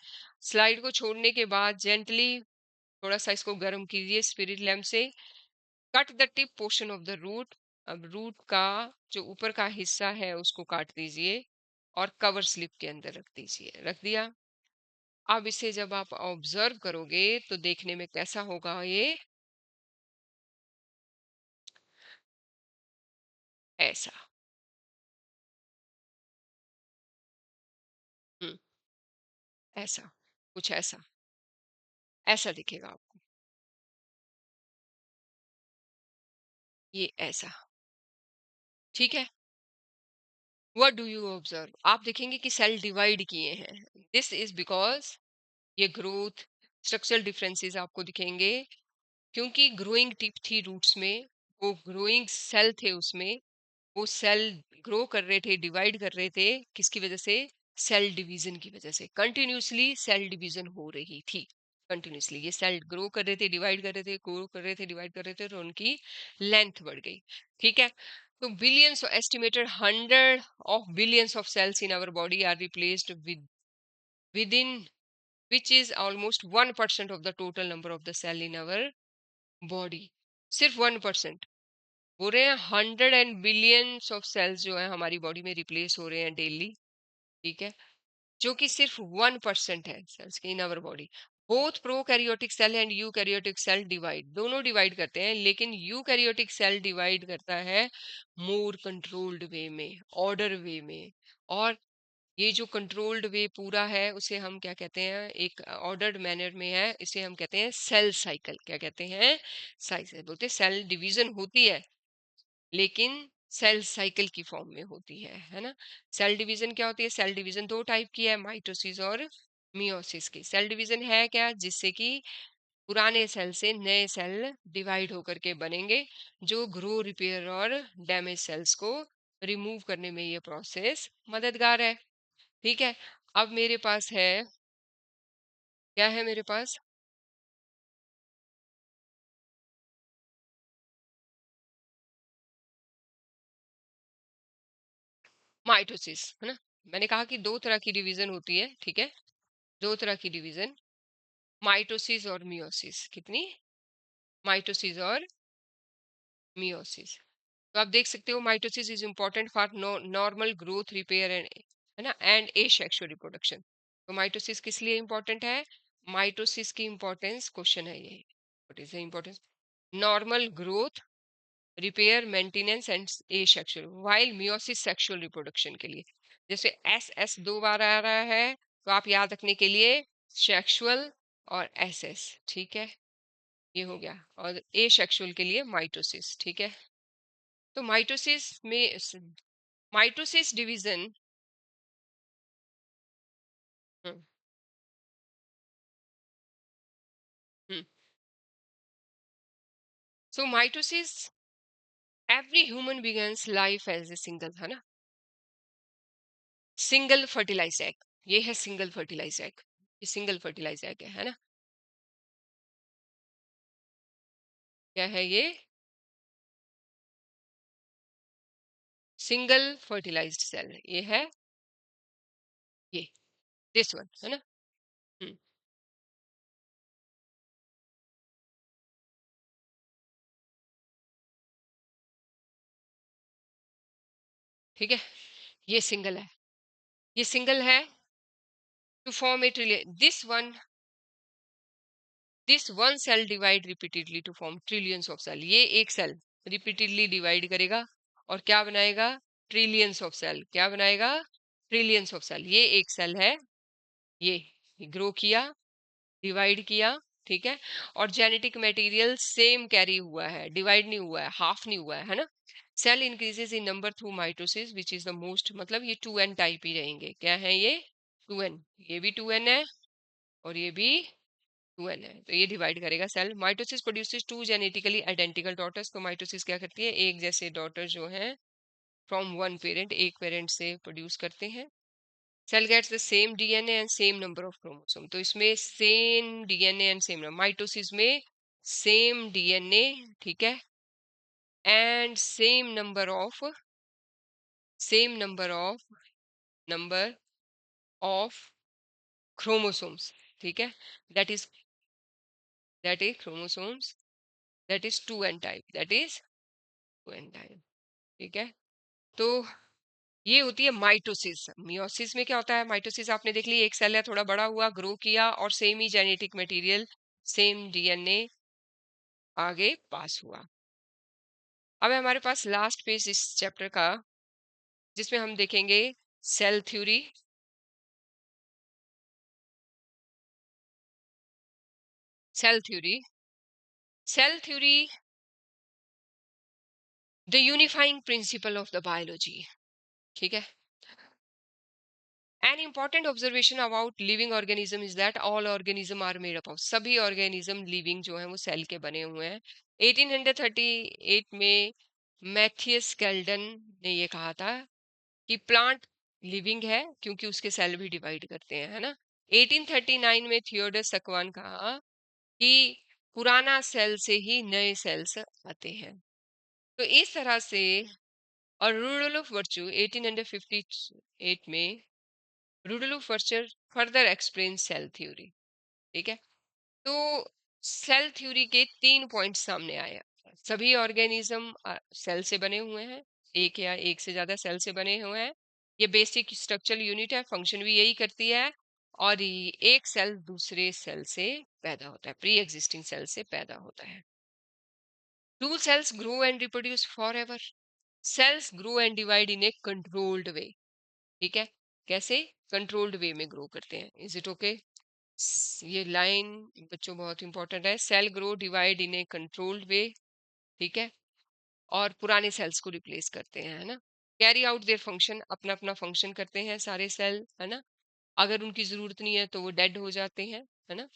स्लाइड को छोड़ने के बाद जेंटली थोड़ा सा इसको गर्म कीजिए स्पिरिट लैम्प से। Cut the tip portion of the root, अब रूट का जो ऊपर का हिस्सा है उसको काट दीजिए और कवर स्लिप के अंदर रख दीजिए, रख दिया। अब इसे जब आप ऑब्जर्व करोगे तो देखने में कैसा होगा ये, ऐसा। हम्म, ऐसा, कुछ ऐसा, ऐसा दिखेगा आपको, ये ऐसा, ठीक है। व्हाट डू यू ऑब्जर्व, आप देखेंगे कि सेल डिवाइड किए हैं। दिस इज बिकॉज ये ग्रोथ स्ट्रक्चरल डिफरेंसेस आपको दिखेंगे, क्योंकि ग्रोइंग टिप थी रूट्स में, वो ग्रोइंग सेल थे उसमें, वो सेल ग्रो कर रहे थे, डिवाइड कर रहे थे, किसकी वजह से, सेल डिवीजन की वजह से। कंटिन्यूसली सेल डिवीजन हो रही थी, कंटिन्यूसली ये सेल ग्रो कर रहे थे, डिवाइड कर रहे थे, ग्रो कर रहे थे, डिवाइड कर रहे थे, तो उनकी लेंथ बढ़ गई, ठीक है। तो billions, estimated 100 of billions of cells in our body are replaced within, which is almost 1% of the total number of the cell in our body, सिर्फ 1%। बोल रहे हैं 100 and billions ऑफ सेल्स जो है हमारी बॉडी में रिप्लेस हो रहे हैं डेली, ठीक है, जो कि सिर्फ 1% है सेल्स के in our body. Both prokaryotic cell and eukaryotic cell divide, दोनों डिवाइड करते हैं, लेकिन यूकैरियोटिक सेल डिवाइड करता है मोर कंट्रोल्ड वे में, ऑर्डर वे में। और ये जो कंट्रोल्ड वे पूरा है उसे हम क्या कहते हैं, एक ऑर्डर्ड मैनर में है, इसे हम कहते हैं सेल साइकिल। क्या कहते हैं, साइकिल बोलते हैं। सेल डिवीजन होती है लेकिन सेल साइकिल की फॉर्म में होती है ना। सेल डिवीजन क्या होती है, सेल डिवीजन दो टाइप की है, माइटोसिस और मियोसिस की। सेल डिवीजन है क्या, जिससे कि पुराने सेल से नए सेल डिवाइड होकर के बनेंगे, जो ग्रो, रिपेयर और डैमेज सेल्स को रिमूव करने में ये प्रोसेस मददगार है, ठीक है। अब मेरे पास है, क्या है मेरे पास, माइटोसिस, है ना। मैंने कहा कि दो तरह की डिवीजन होती है, ठीक है, दो तरह की डिवीजन, माइटोसिस और मियोसिस। कितनी, माइटोसिस और मियोसिस। तो आप देख सकते हो mitosis is important for normal growth, repair and, है ना, एंड एसेक्सुअल रिप्रोडक्शन। तो माइटोसिस किस लिए इंपॉर्टेंट है, माइटोसिस की इंपॉर्टेंस, क्वेश्चन है ये, what is the importance, normal growth, repair, maintenance and asexual, while meiosis sexual reproduction के लिए। जैसे एस एस दो बार आ रहा है तो आप याद रखने के लिए सेक्सुअल और एस एस, ठीक है, ये हो गया। और ए सेक्सुअल के लिए माइटोसिस, ठीक है। तो माइटोसिस में, mitosis division, so mitosis, every human begins life as a single, है ना, सिंगल फर्टिलाइज एग, ये है सिंगल फर्टिलाइज एग, ये सिंगल फर्टिलाइज एग है ना। क्या है ये, सिंगल फर्टिलाइज्ड सेल, ये है, ये दिस वन, है ना। हम्म, ठीक है, ये सिंगल है, ये सिंगल है, to form a trillion, this one cell divide repeatedly to form trillions of cell, ये एक सेल रिपीटेडली डिवाइड करेगा और क्या बनाएगा, ट्रिलियंस ऑफ सेल, क्या बनाएगा, ट्रिलियंस ऑफ सेल। ये एक सेल है, ये ग्रो किया, डिवाइड किया, ठीक है, और जेनेटिक मटेरियल सेम कैरी हुआ है, डिवाइड नहीं हुआ है, हाफ नहीं हुआ है ना। Cell increases in number through mitosis which is the most, मतलब ये 2n टाइप ही रहेंगे, क्या है ये, 2n, ये भी 2n है और ये भी 2n है तो ये डिवाइड करेगा cell. Mitosis produces two genetically identical daughters, तो माइटोसिस क्या करती है, एक जैसे डॉटर जो हैं फ्रॉम वन पेरेंट, एक पेरेंट से प्रोड्यूस करते हैं। Cell gets the same DNA and same number of chromosome, तो इसमें same DNA and same number, mitosis में सेम डीएनए, ठीक है, and same number of chromosomes, ठीक है, that is chromosomes, that is 2n type, ठीक है। तो ये होती है माइटोसिस। मियोसिस में क्या होता है, माइटोसिस आपने देख ली, एक सेल है, थोड़ा बड़ा हुआ, ग्रो किया और सेम ही जेनेटिक मटेरियल, सेम डीएनए आगे पास हुआ। अब है हमारे पास लास्ट पेज इस चैप्टर का, जिसमें हम देखेंगे cell theory. Cell theory cell theory the unifying principle of the biology, ठीक है। An important observation about living organism is that all organism are made up of, सभी organism living जो हैं वो सेल के बने हुए हैं। 1838 में मैथियस कैल्डन ने ये कहा था कि प्लांट लिविंग है क्योंकि उसके सेल भी डिवाइड करते हैं, है ना। 1839 में थियोडर सक्वान कहा कि पुराना सेल से ही नए सेल्स आते हैं। तो इस तरह से, और रूडोल्फ वर्चू 1858 में, Rudolf Virchow further explain cell theory, ठीक है। तो सेल थ्योरी के 3 पॉइंट सामने आए। सभी ऑर्गेनिज्म सेल से बने हुए हैं, एक या एक से ज्यादा सेल से बने हुए हैं, ये बेसिक स्ट्रक्चरल यूनिट है, फंक्शन भी यही करती है, और ये एक सेल दूसरे सेल से पैदा होता है, प्री एग्जिस्टिंग सेल से पैदा होता है। Do cells grow and reproduce forever? Cells grow and divide in a controlled way, ठीक है। कैसे? कंट्रोल्ड वे में ग्रो करते हैं। Is it okay? ये लाइन बच्चों बहुत इंपॉर्टेंट है। Cell grow divide in a controlled way, ठीक है, और पुराने सेल्स को रिप्लेस करते हैं, है ना। कैरी आउट देयर फंक्शन, अपना अपना फंक्शन करते हैं सारे सेल, है ना। अगर उनकी जरूरत नहीं है तो वो डेड हो जाते हैं, है ना,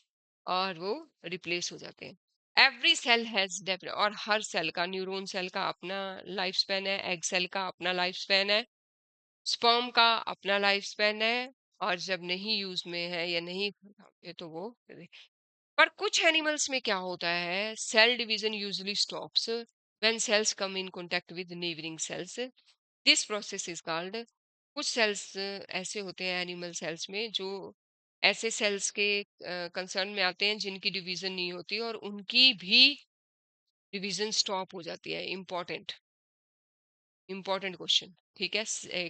और वो रिप्लेस हो जाते हैं। एवरी सेल हैज डेवलप, और हर सेल का, न्यूरॉन सेल का अपना लाइफ स्पैन है, एग सेल का अपना लाइफ स्पैन है, स्पर्म का अपना लाइफ स्पैन है, और जब नहीं यूज में है या नहीं ये तो वो, पर कुछ एनिमल्स में क्या होता है, cell division usually stops when cells come in contact with neighbouring cells, this process is called, कुछ सेल्स ऐसे होते हैं एनिमल सेल्स में जो ऐसे सेल्स के कंसर्न में आते हैं जिनकी डिवीजन नहीं होती और उनकी भी डिवीजन स्टॉप हो जाती है। इंपॉर्टेंट इंपॉर्टेंट क्वेश्चन, ठीक है।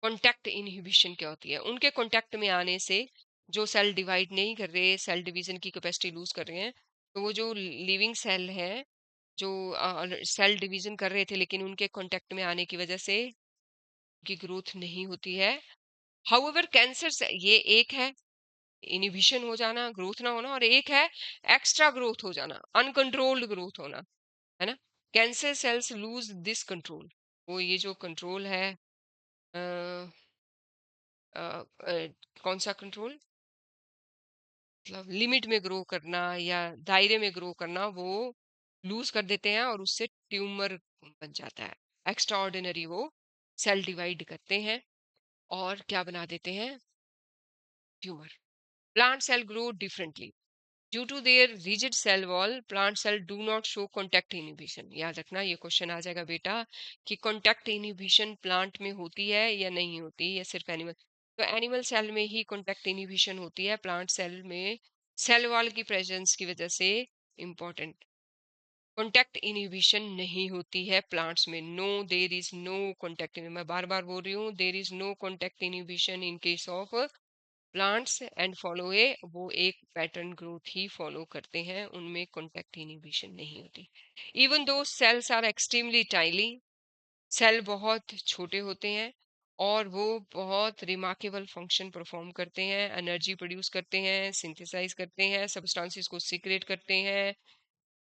कॉन्टैक्ट इनहिबिशन क्या होती है? उनके कॉन्टैक्ट में आने से जो सेल डिवाइड नहीं कर रहे, सेल डिवीजन की कैपेसिटी लूज कर रहे हैं, तो वो जो लिविंग सेल है, जो सेल डिवीजन कर रहे थे लेकिन उनके कॉन्टैक्ट में आने की वजह से उनकी ग्रोथ नहीं होती है। हाउएवर कैंसर से ये एक है इनहिबिशन हो जाना, ग्रोथ ना होना, और एक है एक्स्ट्रा ग्रोथ हो जाना, अनकंट्रोल्ड ग्रोथ होना, है ना। Cancer cells lose this control, वो ये जो कंट्रोल है, अ, अ, कौन सा कंट्रोल, मतलब लिमिट में ग्रो करना या दायरे में ग्रो करना, वो लूज कर देते हैं और उससे ट्यूमर बन जाता है। एक्स्ट्रा ऑर्डिनरी वो सेल डिवाइड करते हैं और क्या बना देते हैं, tumour. Plant cell grow differently due to their rigid cell wall, plant cell do not show contact inhibition. याद रखना ये क्वेश्चन आ जाएगा बेटा कि कॉन्टैक्ट इनहिबिशन प्लांट में होती है या नहीं होती, या सिर्फ एनिमल। तो एनिमल सेल में ही कॉन्टैक्ट इनहिबिशन होती है, प्लांट सेल में सेल वॉल की प्रेजेंस की वजह से इंपॉर्टेंट कॉन्टैक्ट इनहिबिशन नहीं होती है प्लांट्स में। No, there is no contact, मैं बार बार बोल रही हूँ, there is no contact inhibition in case of plants and follow a, वो एक पैटर्न ग्रोथ ही फॉलो करते हैं, उनमें कॉन्टैक्ट इनहिबिशन नहीं होती। Even though cells are extremely tiny, cell बहुत छोटे होते हैं और वो बहुत रिमार्केबल फंक्शन परफॉर्म करते हैं, एनर्जी प्रोड्यूस करते हैं, सिंथेसाइज करते हैं, सब्सटेंसेस को सीक्रेट करते हैं,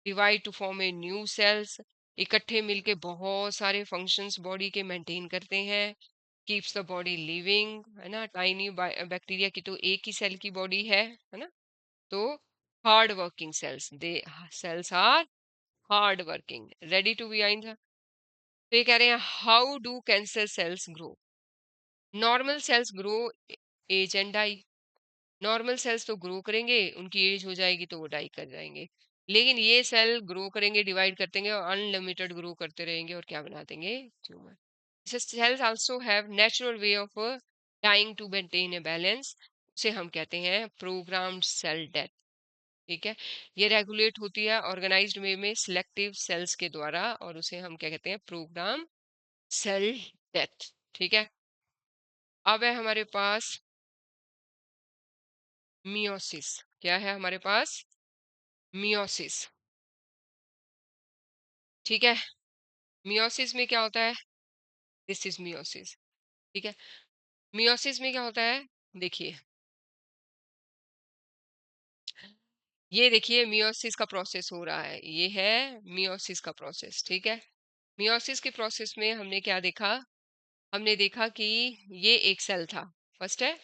divide two form a new sales, इकट्ठे मिलके बहुत सारे फंक्शंस बॉडी के मेंटेन करते हैं, कीप्स द बॉडी लिविंग, है ना। टाइनी बैक्टीरिया की तो एक ही सेल की बॉडी है ना। तो hard working cells, they cells are hard working, ready to be आइन। तो ये कह रहे हैं how do cancer cells grow. Normal cells grow age and die. Normal cells तो ग्रो करेंगे, उनकी एज हो जाएगी तो वो डाई कर जाएंगे। लेकिन ये सेल ग्रो करेंगे, डिवाइड करते हैं और अनलिमिटेड ग्रो करते रहेंगे और क्या बना देंगे, tumour. Cells also have natural way of dying to maintain a balance. उसे हम कहते हैं प्रोग्राम्ड सेल डेथ। ठीक है, ये रेगुलेट होती है ऑर्गेनाइज्ड वे में सिलेक्टिव सेल्स के द्वारा, और उसे हम क्या कहते हैं, प्रोग्राम सेल डेथ। ठीक है, अब है हमारे पास मियोसिस। क्या है हमारे पास, मियोसिस। ठीक है, मियोसिस में क्या होता है, दिस इज मियोसिस। ठीक है, मियोसिस में क्या होता है, देखिए ये देखिए मियोसिस का प्रोसेस हो रहा है, ये है मियोसिस का प्रोसेस। ठीक है, मियोसिस के प्रोसेस में हमने क्या देखा, हमने देखा कि ये एक सेल था, फर्स्ट है,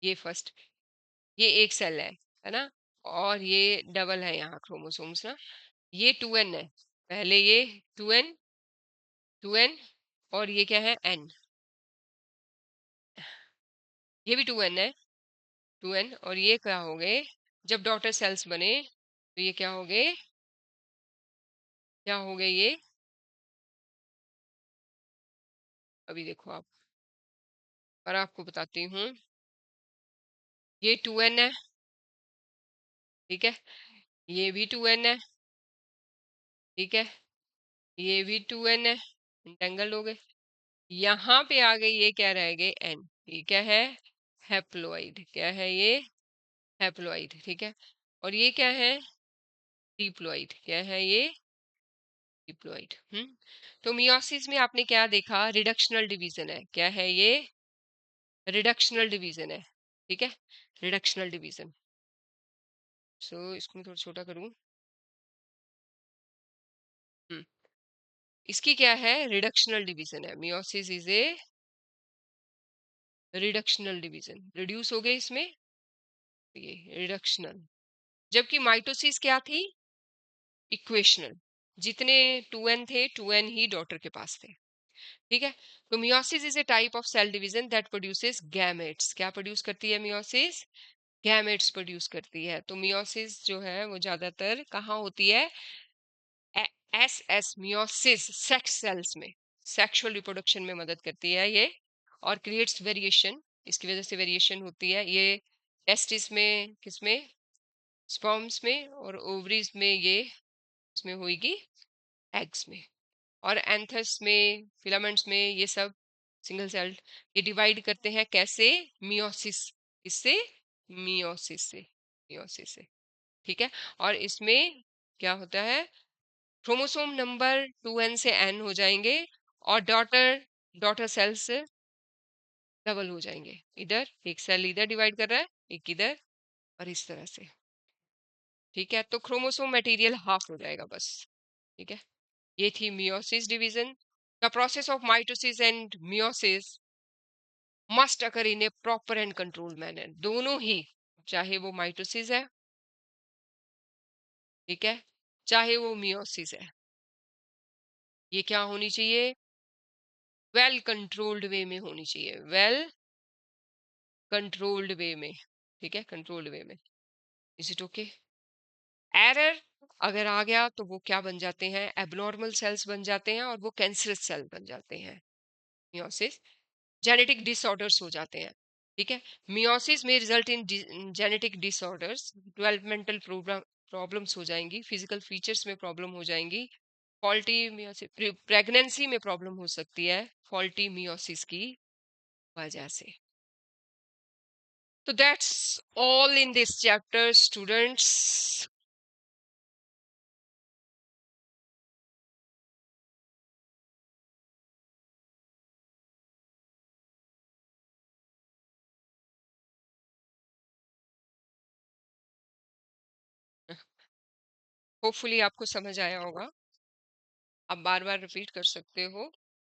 ये फर्स्ट, ये एक सेल है ना, और ये डबल है यहाँ क्रोमोसोम्स ना, ये 2n है, पहले ये 2n, 2n, और ये क्या है n, ये भी 2n है, 2n, और ये क्या हो गए, जब डॉटर सेल्स बने तो ये क्या हो गए, क्या हो गए ये, अभी देखो आप, और आपको बताती हूँ, ये 2n है। ठीक है, ये भी 2n है। ठीक है, ये भी 2n है, इंटेंगल हो गए। यहाँ पे आ गई, ये क्या रह गए, n, ये क्या है, हैप्लोइड, क्या है ये, हैप्लोइड। ठीक है, और ये क्या है, डिप्लॉइड, क्या है ये, डिप्लॉइड। तो मियोसिस में आपने क्या देखा, रिडक्शनल डिवीजन है, क्या है ये, रिडक्शनल डिवीजन है। ठीक है, रिडक्शनल डिवीजन। सो इसको मैं थोड़ा छोटा करूं। हम्म इसकी क्या है, रिडक्शनल डिवीजन है, meiosis is A reductional division, reduce हो गए इसमें, ये रिडक्शनल। जबकि माइटोसिस क्या थी, इक्वेशनल, जितने 2n थे 2n ही डॉटर के पास थे। ठीक है, तो meiosis is a type of cell division that produces gametes. क्या प्रोड्यूस करती है मियोसिस, गैमेट्स प्रोड्यूस करती है। तो मियोसिस जो है वो ज्यादातर कहाँ होती है, S S meiosis sex cells में, सेक्सुअल रिप्रोडक्शन में मदद करती है ये, और क्रिएट्स वेरिएशन, इसकी वजह से वेरिएशन होती है ये, टेस्टिस में, किसमें, स्पर्म्स में, और ओवरीज में ये, इसमें होगी एग्स में, और एंथस में, फिलामेंट्स में, ये सब सिंगल सेल्ड। ये डिवाइड करते हैं कैसे, मियोसिस, इससे, मियोसिस से, मियोसिस से। ठीक है, और इसमें क्या होता है, क्रोमोसोम नंबर 2n से n हो जाएंगे, और डॉटर डॉटर सेल्स डबल हो जाएंगे, इधर एक सेल इधर डिवाइड कर रहा है, एक इधर, और इस तरह से। ठीक है, तो क्रोमोसोम मटेरियल हाफ हो जाएगा बस। ठीक है, ये थी meiosis division. The process of mitosis and meiosis must occur in A proper and control manner, दोनों ही, चाहे वो माइटोसिस है, ठीक है, चाहे वो मियोसिस है, ये क्या होनी चाहिए, वेल कंट्रोल्ड वे में होनी चाहिए, वेल कंट्रोल्ड वे में। ठीक है, कंट्रोल्ड वे में। इज इट ओके, एरर अगर आ गया तो वो क्या बन जाते हैं, एबनॉर्मल सेल्स बन जाते हैं, और वो कैंसरस सेल बन जाते हैं, मियोसिस, जेनेटिक डिसऑर्डर्स हो जाते हैं। ठीक है, मियोसिस में result in genetic disorders, developmental problems हो जाएंगी, फिजिकल फीचर्स में प्रॉब्लम हो जाएंगी, फॉल्टी मियोसिस, प्रेगनेंसी में प्रॉब्लम हो सकती है फॉल्टी मियोसिस की वजह से। तो that's all in this chapter students. Hopefully आपको समझ आया होगा, आप बार बार रिपीट कर सकते हो,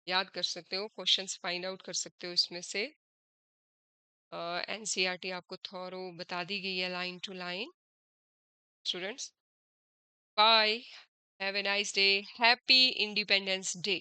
याद कर सकते हो, क्वेश्चंस फाइंड आउट कर सकते हो इसमें से। एनसीईआरटी आपको थॉरो बता दी गई है line to line. Students, bye, have a nice day, happy Independence day.